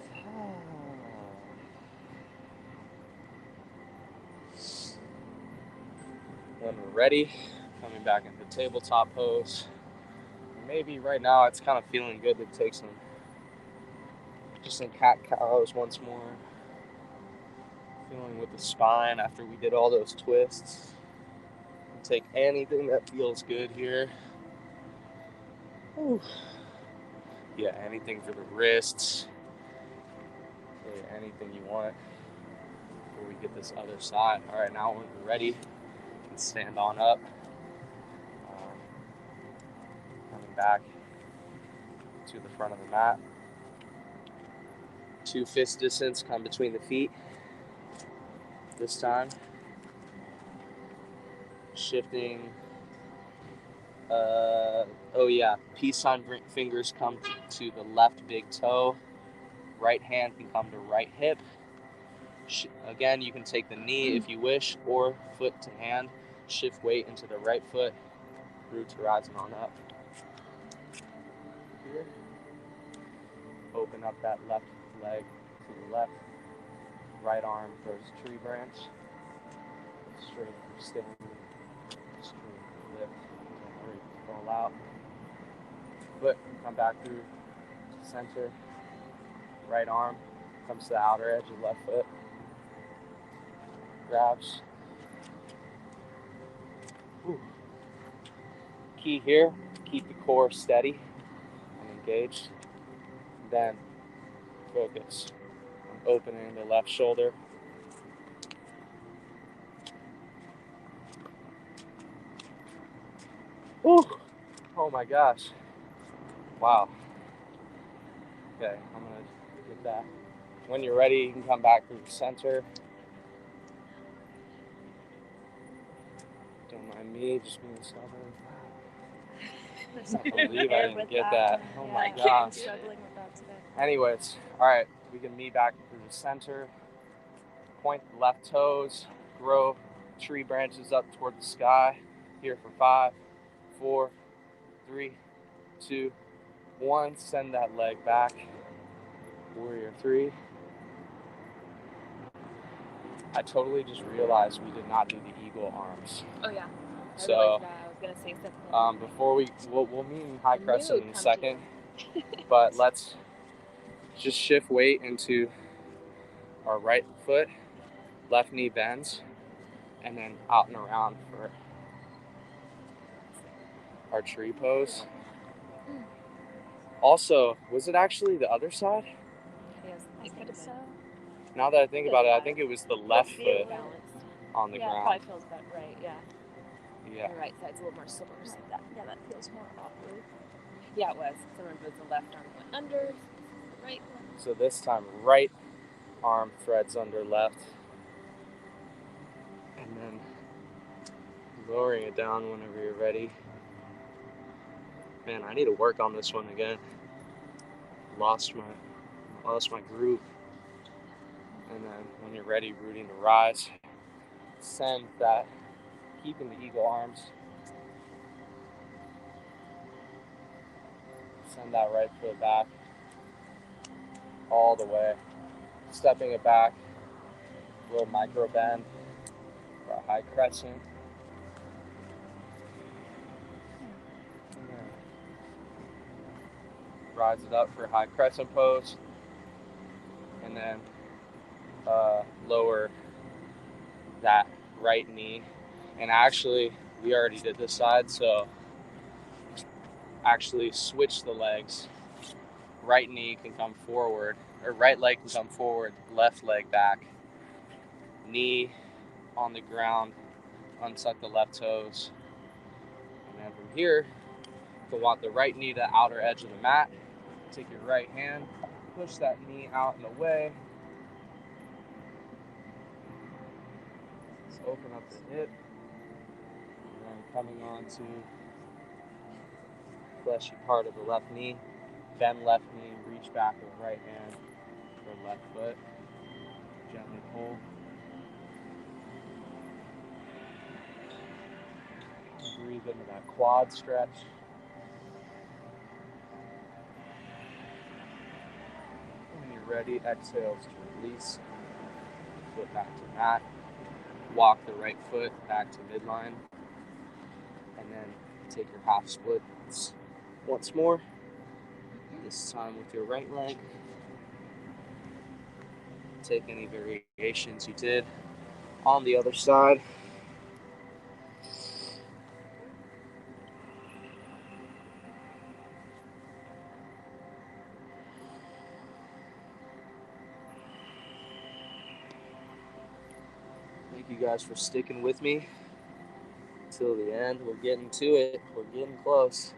When we're ready, coming back into tabletop pose. Maybe right now it's kind of feeling good to take some cat-cows once more. Feeling with the spine after we did all those twists. Take anything that feels good here. Whew. Yeah, anything for the wrists. Really anything you want before we get this other side. All right, now when we're ready, you can stand on up. Coming back to the front of the mat. 2 fist distance come between the feet. This time, shifting. Peace sign fingers come to the left big toe. Right hand can come to right hip. Again, you can take the knee if you wish, or foot to hand. Shift weight into the right foot. Roots rising on up. Here. Open up that left leg to the left. Right arm goes tree branch. Straight standing. Straight lift. Roll out. Foot come back through center. Right arm comes to the outer edge of left foot. Grabs. Ooh. Key here, keep the core steady and engaged. Then focus on opening the left shoulder. Ooh. Oh my gosh. Wow. Okay, I'm gonna get that. When you're ready, you can come back through the center. Don't mind me just being stubborn. I can't believe I didn't get that. Oh my gosh. I'm struggling with that today. Anyways, all right, we can knee back through the center. Point the left toes. Grow tree branches up toward the sky. Here for 5, 4, 3, 2, 1. Send that leg back. Warrior 3. I totally just realized we did not do the eagle arms. Oh yeah. So I was gonna say something. Before we'll meet in high crescent in a second, but let's just shift weight into our right foot, left knee bends, and then out and around for our tree pose. Also, was it actually the other side? Yes, I think so. Now that I think about it, I think it was the left foot on the Yeah, ground. probably feels about right, yeah. Yeah. The right side's a little more sore. So that feels more awkward. Yeah, it was. So remember the left arm went under, the right one. So this time, right arm threads under left, and then lowering it down whenever you're ready. Man, I need to work on this one again. Lost my groove. And then when you're ready, rooting to rise, send that, keeping the eagle arms. Send that right foot back all the way. Stepping it back, little micro bend for a high crescent. And then rise it up for a high crescent pose. And then lower that right knee. And actually, we already did this side, so actually switch the legs. Right knee can come forward, or right leg can come forward, left leg back. Knee on the ground, untuck the left toes. And then from here, you'll want the right knee to the outer edge of the mat. Take your right hand, push that knee out and away. Just open up the hip. And then coming on to fleshy part of the left knee. Bend left knee, reach back with right hand for left foot. Gently pull. Breathe into that quad stretch. When you're ready, exhale to release. Foot back to mat. Walk the right foot back to midline. And then take your half splits once more. This time with your right leg. Take any variations you did on the other side. Thank you guys for sticking with me till the end. We're getting to it. We're getting close.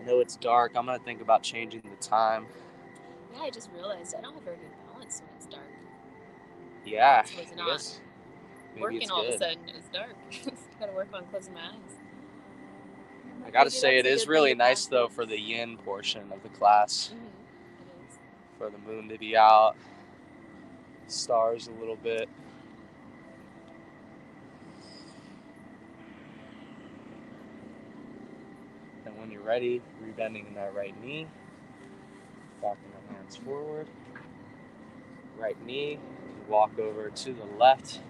I know it's dark. I'm going to think about changing the time. Yeah, I just realized I don't have very good balance when it's dark. Yeah. So it's I not guess maybe working it's all good. of a sudden. It's dark. Gotta work on closing my eyes. I gotta Maybe say, it that's a is good really thing to nice though practice. for the yin portion of the class. It is. For the moon to be out, stars a little bit. And when you're ready, rebending in that right knee, walking the hands forward. Right knee, walk over to the left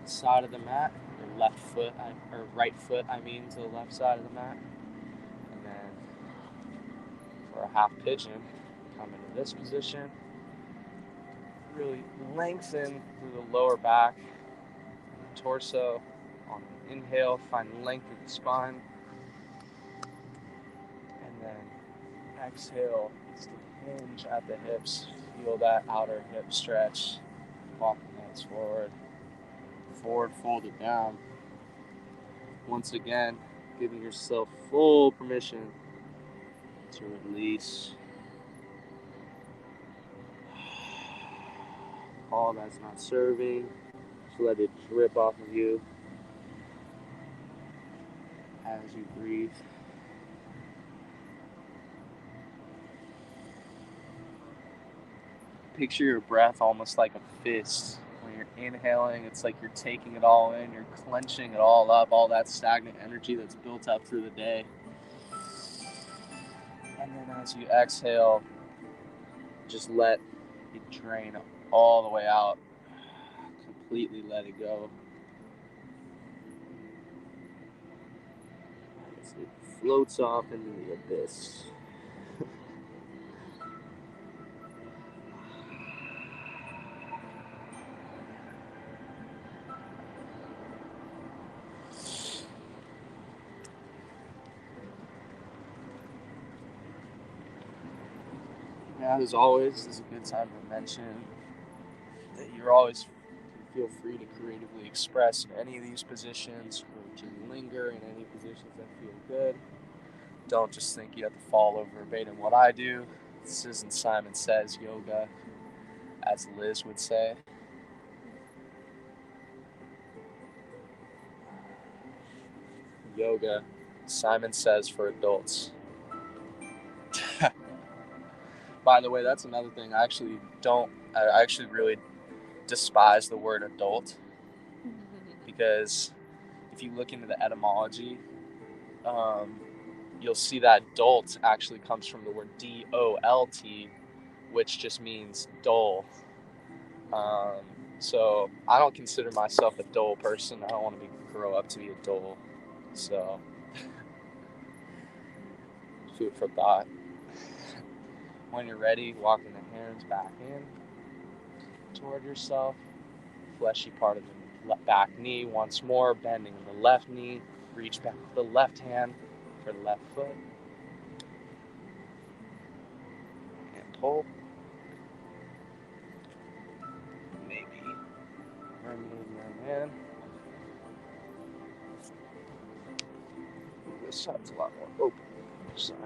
side of the mat, or left foot, or right foot, I mean, to the left side of the mat. And then for a half pigeon, come into this position. Really lengthen through the lower back, torso. On the inhale, find length of the spine. And then exhale, just hinge at the hips. Feel that outer hip stretch. Walk the hands forward. Forward, fold it down. Once again, giving yourself full permission to release all that's not serving. Just let it drip off of you as you breathe. Picture your breath almost like a fist. When you're inhaling, it's like you're taking it all in, you're clenching it all up, all that stagnant energy that's built up through the day. And then as you exhale, just let it drain all the way out. Completely let it go. As it floats off into the abyss. As always, this is a good time to mention that you're always feel free to creatively express in any of these positions, or to linger in any positions that feel good. Don't just think you have to follow verbatim what I do. This isn't Simon Says yoga, as Liz would say. Yoga, Simon Says for adults. By the way, that's another thing. I actually really despise the word adult, because if you look into the etymology, you'll see that dolt actually comes from the word DOLT, which just means dull. So I don't consider myself a dull person. I don't want to grow up to be a dull. So food for thought. When you're ready, walking the hands back in toward yourself. Fleshy part of the back knee once more, bending the left knee. Reach back with the left hand for the left foot. And pull. Maybe remain in. This side's a lot more open than the other side.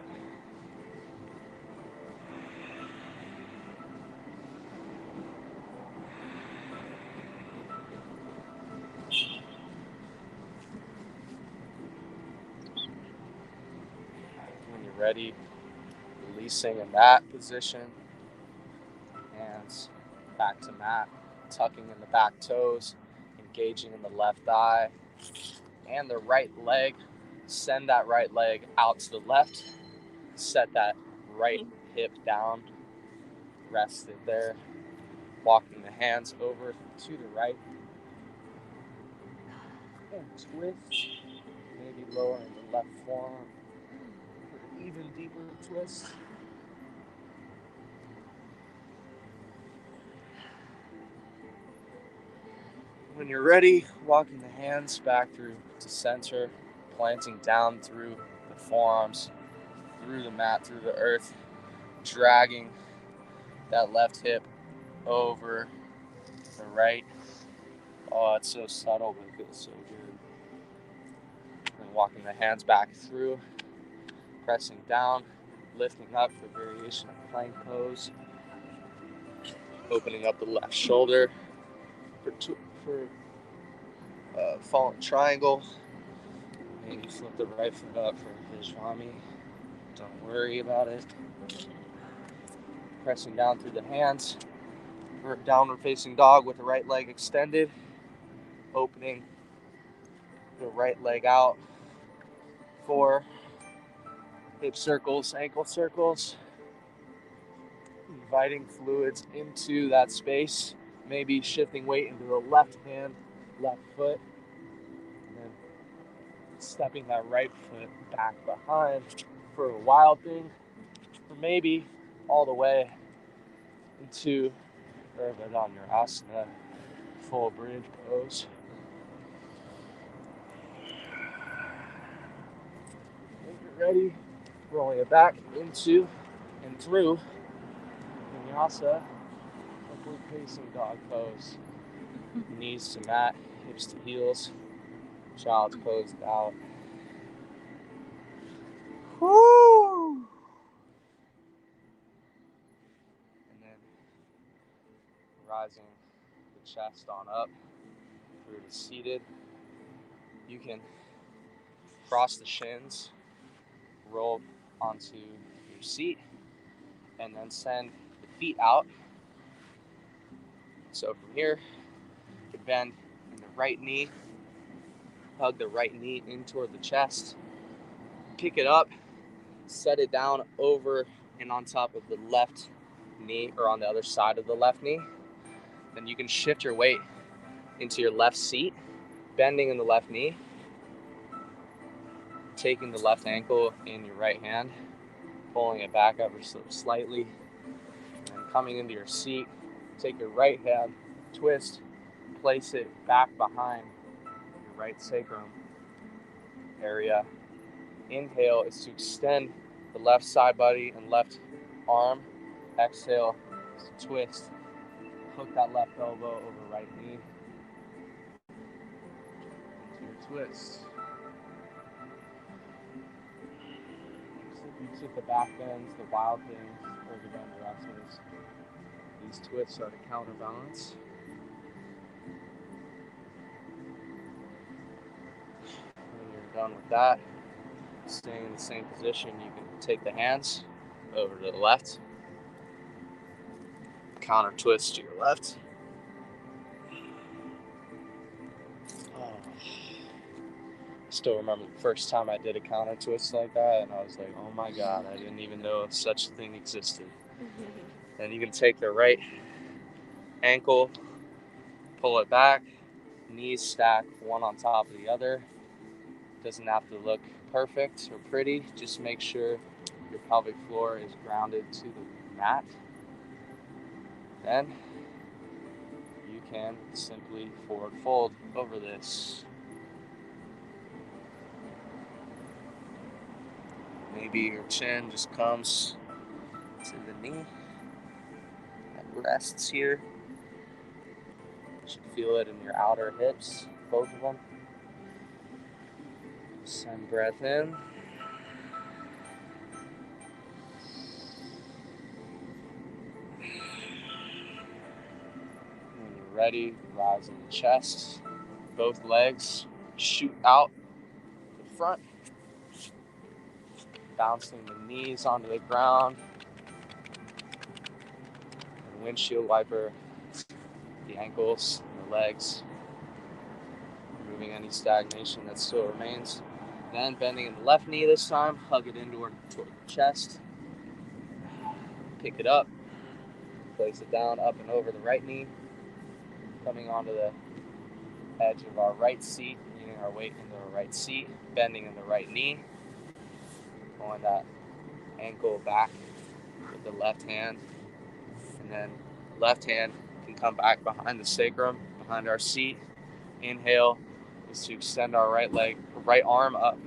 When you're ready, releasing in that position. Hands back to mat, tucking in the back toes, engaging in the left thigh and the right leg. Send that right leg out to the left. Set that right hip down. Rest it there. Walking the hands over to the right. And twist. Maybe lowering the left forearm for an even deeper twist. When you're ready, walking the hands back through to center, planting down through the forearms, through the mat, through the earth, dragging that left hip over the right. Oh, it's so subtle, but it feels so good. And walking the hands back through, pressing down, lifting up for variation of plank pose, opening up the left shoulder for fallen triangle. Maybe flip the right foot up for Vajrayana. Don't worry about it. Pressing down through the hands for downward facing dog with the right leg extended. Opening the right leg out for hip circles, ankle circles. Inviting fluids into that space. Maybe shifting weight into the left hand, left foot. And then stepping that right foot back behind for a wild thing. Or maybe all the way into Asana, full bridge pose. When you're ready, rolling it back into and through Vinyasa, upward facing dog pose. Knees to mat, hips to heels, child's pose out. Woo! And then rising the chest on up through to seated. You can cross the shins, roll onto your seat, and then send the feet out. So from here, you can bend in the right knee, hug the right knee in toward the chest, pick it up, set it down over and on top of the left knee, or on the other side of the left knee. Then you can shift your weight into your left seat, bending in the left knee, taking the left ankle in your right hand, pulling it back ever so slightly, and coming into your seat. Take your right hand, twist, place it back behind your right sacrum area. Inhale is to extend the left side body and left arm. Exhale is to twist. Hook that left elbow over right knee. Into your twist. You took the back bends, the wild things break it down to rosters. These twists are to counterbalance. When you're done with that, staying in the same position, you can take the hands over to the left, counter twist to your left. Still remember the first time I did a counter twist like that, and I was like, oh my god, I didn't even know such a thing existed. Then you can take the right ankle, pull it back, knees stack one on top of the other. Doesn't have to look perfect or pretty, just make sure your pelvic floor is grounded to the mat. Then you can simply forward fold over this. Maybe your chin just comes to the knee and rests here. You should feel it in your outer hips, both of them. Send breath in. When you're ready, rise in the chest. Both legs shoot out the front. Bouncing the knees onto the ground. And windshield wiper the ankles and the legs, removing any stagnation that still remains. Then bending in the left knee this time, hug it in toward the chest. Pick it up, place it down, up and over the right knee, coming onto the edge of our right seat, leaning our weight into our right seat, bending in the right knee, pulling that ankle back with the left hand, and then left hand can come back behind the sacrum, behind our seat. Inhale is to extend our right arm up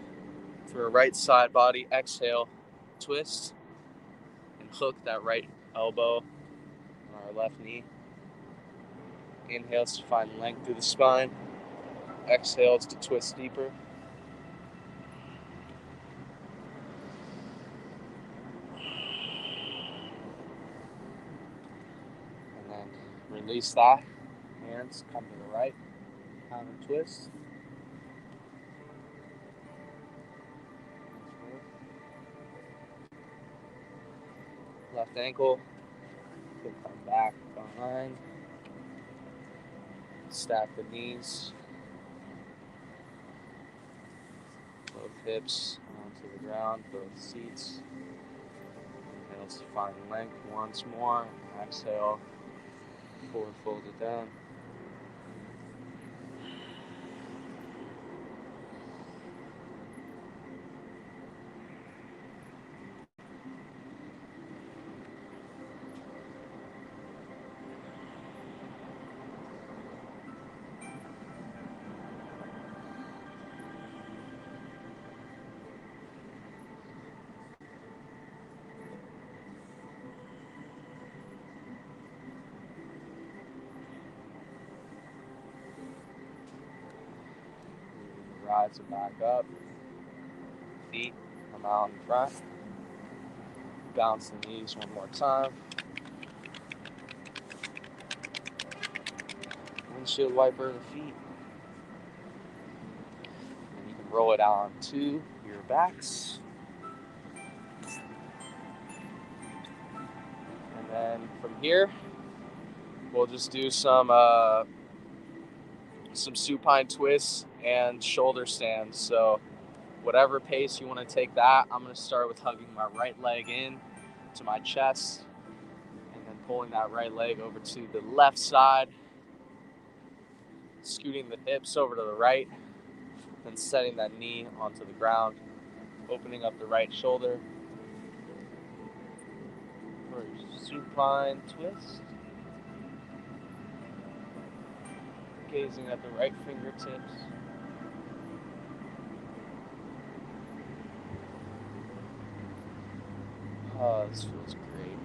for a right side body. Exhale, twist, and hook that right elbow on our left knee. Inhale is to find length through the spine. Exhale is to twist deeper. And then release that. Hands come to the right. Counter twist. Left ankle can come back behind. Stack the knees. Both hips onto the ground, both seats. Inhale to find length once more. Exhale, forward fold it down. Rise it back up. Feet come out in front. Bounce the knees one more time. Windshield wiper the feet. And you can roll it out onto your backs. And then from here, we'll just do some supine twists and shoulder stands. So whatever pace you want to take that, I'm going to start with hugging my right leg in to my chest and then pulling that right leg over to the left side, scooting the hips over to the right, then setting that knee onto the ground, opening up the right shoulder for a supine twist. Gazing at the right fingertips. Oh, this feels great.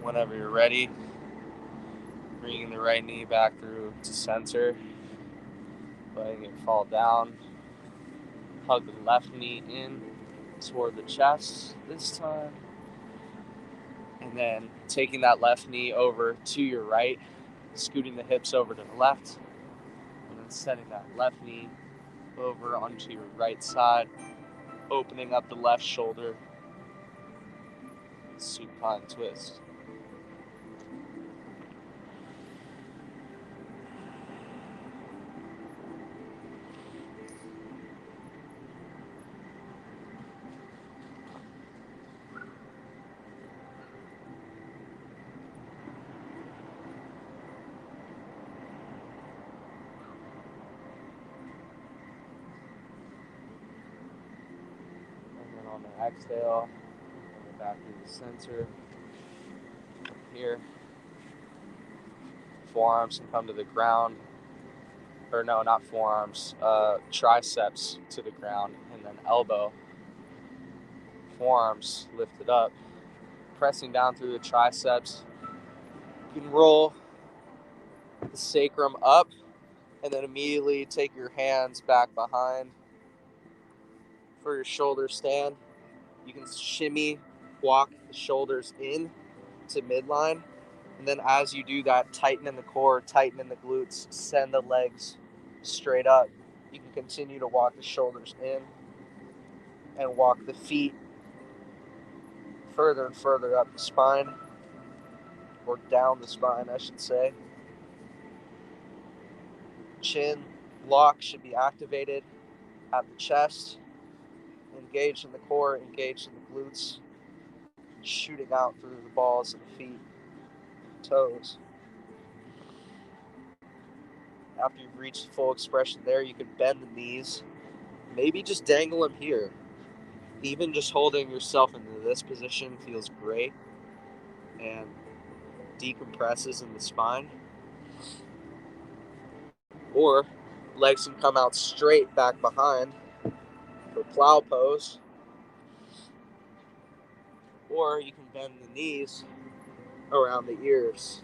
Whenever you're ready, bringing the right knee back through to center, letting it fall down. Hug the left knee in toward the chest this time. And then taking that left knee over to your right, scooting the hips over to the left, and then setting that left knee over onto your right side, opening up the left shoulder, supine twist. And then on the exhale, bring it back to the center. Here, forearms can come to the ground. Or no, not forearms, triceps to the ground, and then elbow, forearms lifted up, pressing down through the triceps. You can roll the sacrum up, and then immediately take your hands back behind for your shoulder stand. You can shimmy, walk the shoulders in to midline, and then as you do that, tighten in the core, tighten in the glutes, send the legs straight up. You can continue to walk the shoulders in and walk the feet further and further up the spine, or down the spine, I should say. Chin block should be activated at the chest, engaged in the core, engaged in the glutes, shooting out through the balls of the feet, toes. After you've reached full expression there, you can bend the knees, maybe just dangle them here. Even just holding yourself into this position feels great and decompresses in the spine. Or legs can come out straight back behind for plow pose. Or you can bend the knees around the ears.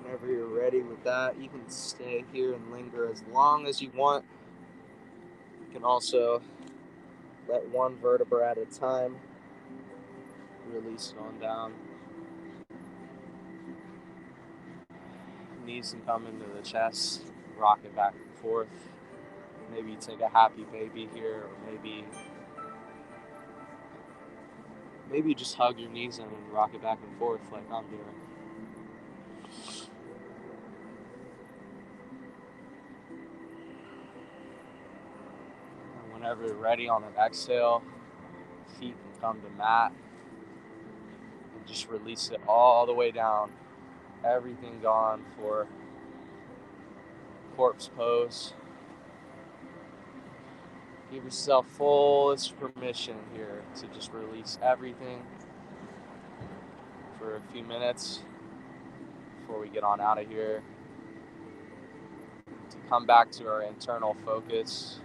Whenever you're ready with that, you can stay here and linger as long as you want. You can also let one vertebra at a time release it on down. Knees can come into the chest, rock it back and forth. Maybe you take a happy baby here, or maybe you just hug your knees in and rock it back and forth like I'm doing. And whenever you're ready on an exhale, feet can come to mat. And just release it all the way down. Everything gone for corpse pose. Give yourself fullest permission here to just release everything for a few minutes before we get on out of here. To come back to our internal focus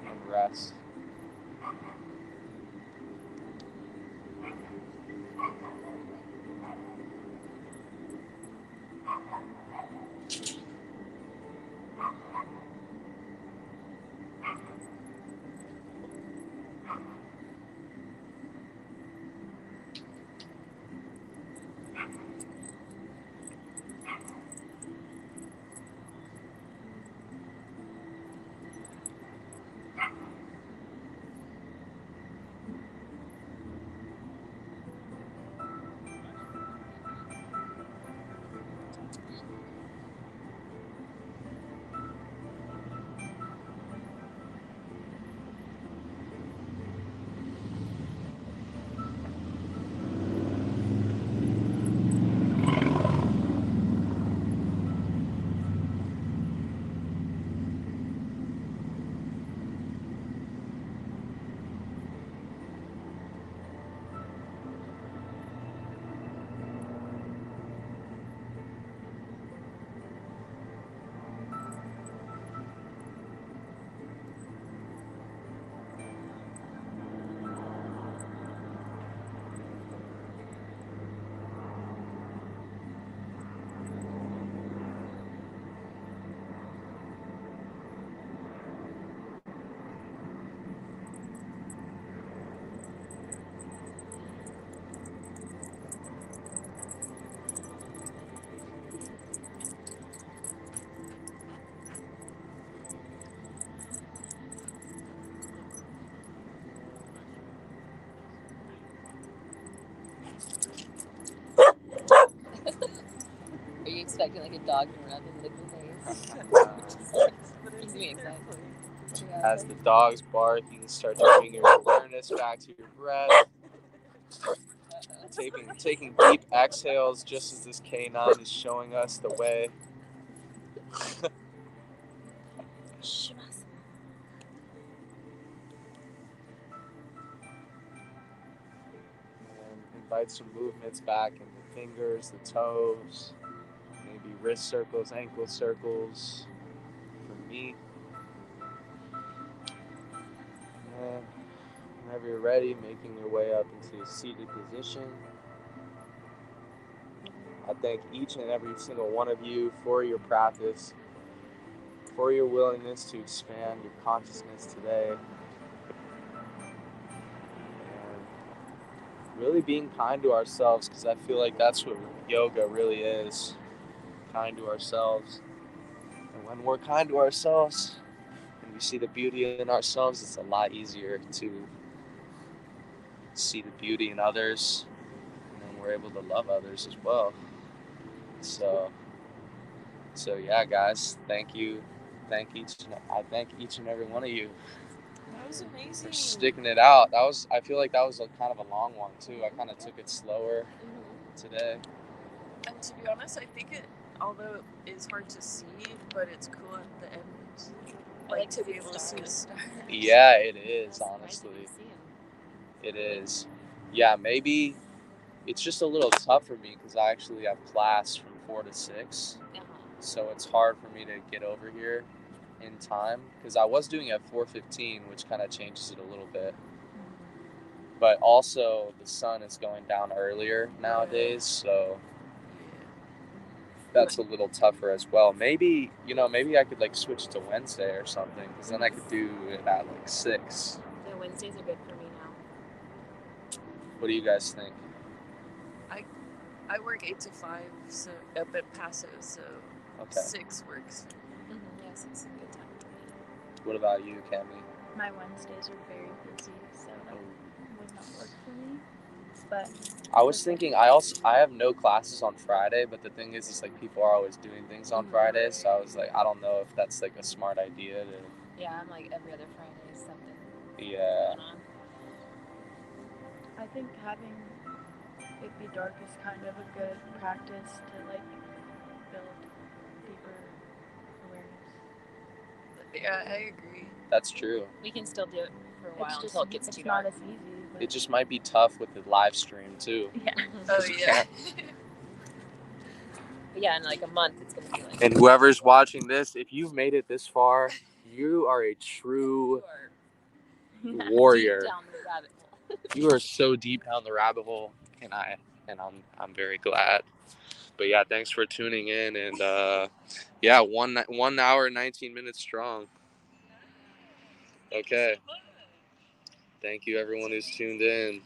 and rest. expecting like a dog to run up and lick your face. But Gives it's me their anxiety. place. Yeah. As the dogs bark, you can start to bring your awareness back to your breath. Taking deep exhales just as this canine is showing us the way. Shavasana. And invite some movements back in the fingers, the toes, maybe wrist circles, ankle circles for me. And whenever you're ready, making your way up into a seated position. I thank each and every single one of you for your practice, for your willingness to expand your consciousness today, and really being kind to ourselves, because I feel like that's what yoga really is, kind to ourselves. And when we're kind to ourselves and we see the beauty in ourselves, it's a lot easier to see the beauty in others, and then we're able to love others as well. So yeah, guys, thank you. I thank each and every one of you That was amazing. for sticking it out. I feel like that was kind of a long one too. I kind of took it slower today. And to be honest, I think it, although it is hard to see, but it's cool at the end. Like to be able to see the stars. Yeah, it is, That's honestly. nice to see 'em. It is. Yeah, maybe it's just a little tough for me because I actually have class from 4 to 6. So it's hard for me to get over here in time because I was doing it at 4:15, which kind of changes it a little bit. But also the sun is going down earlier nowadays, so that's a little tougher as well. Maybe I could like switch to Wednesday or something, because then I could do it at like 6. Yeah, Wednesdays are good for me now. What do you guys think? I work 8 to 5, so up at Paso, so 6 works. Yeah, 6 is a good time for me. What about you, Cami? My Wednesdays are very busy, so that would not work for me. But I was thinking I have no classes on Friday, but the thing is like people are always doing things on Fridays, so I was like, I don't know if that's like a smart idea to. Yeah, I'm like every other Friday something. Yeah. Going on. I think having it be dark is kind of a good practice to like build deeper awareness. Yeah, I agree. That's true. We can still do it for a while until it gets too dark. dark. It's not as easy. But... It just might be tough with the live stream too. Yeah. Oh yeah. But yeah, in like a month it's gonna be like. And whoever's watching this, if you've made it this far, you are a true warrior. Deep down the rabbit hole. You are so deep down the rabbit hole, and I'm very glad. But yeah, thanks for tuning in, and yeah, 1 hour 19 minutes strong. Okay. Thank you everyone who's tuned in.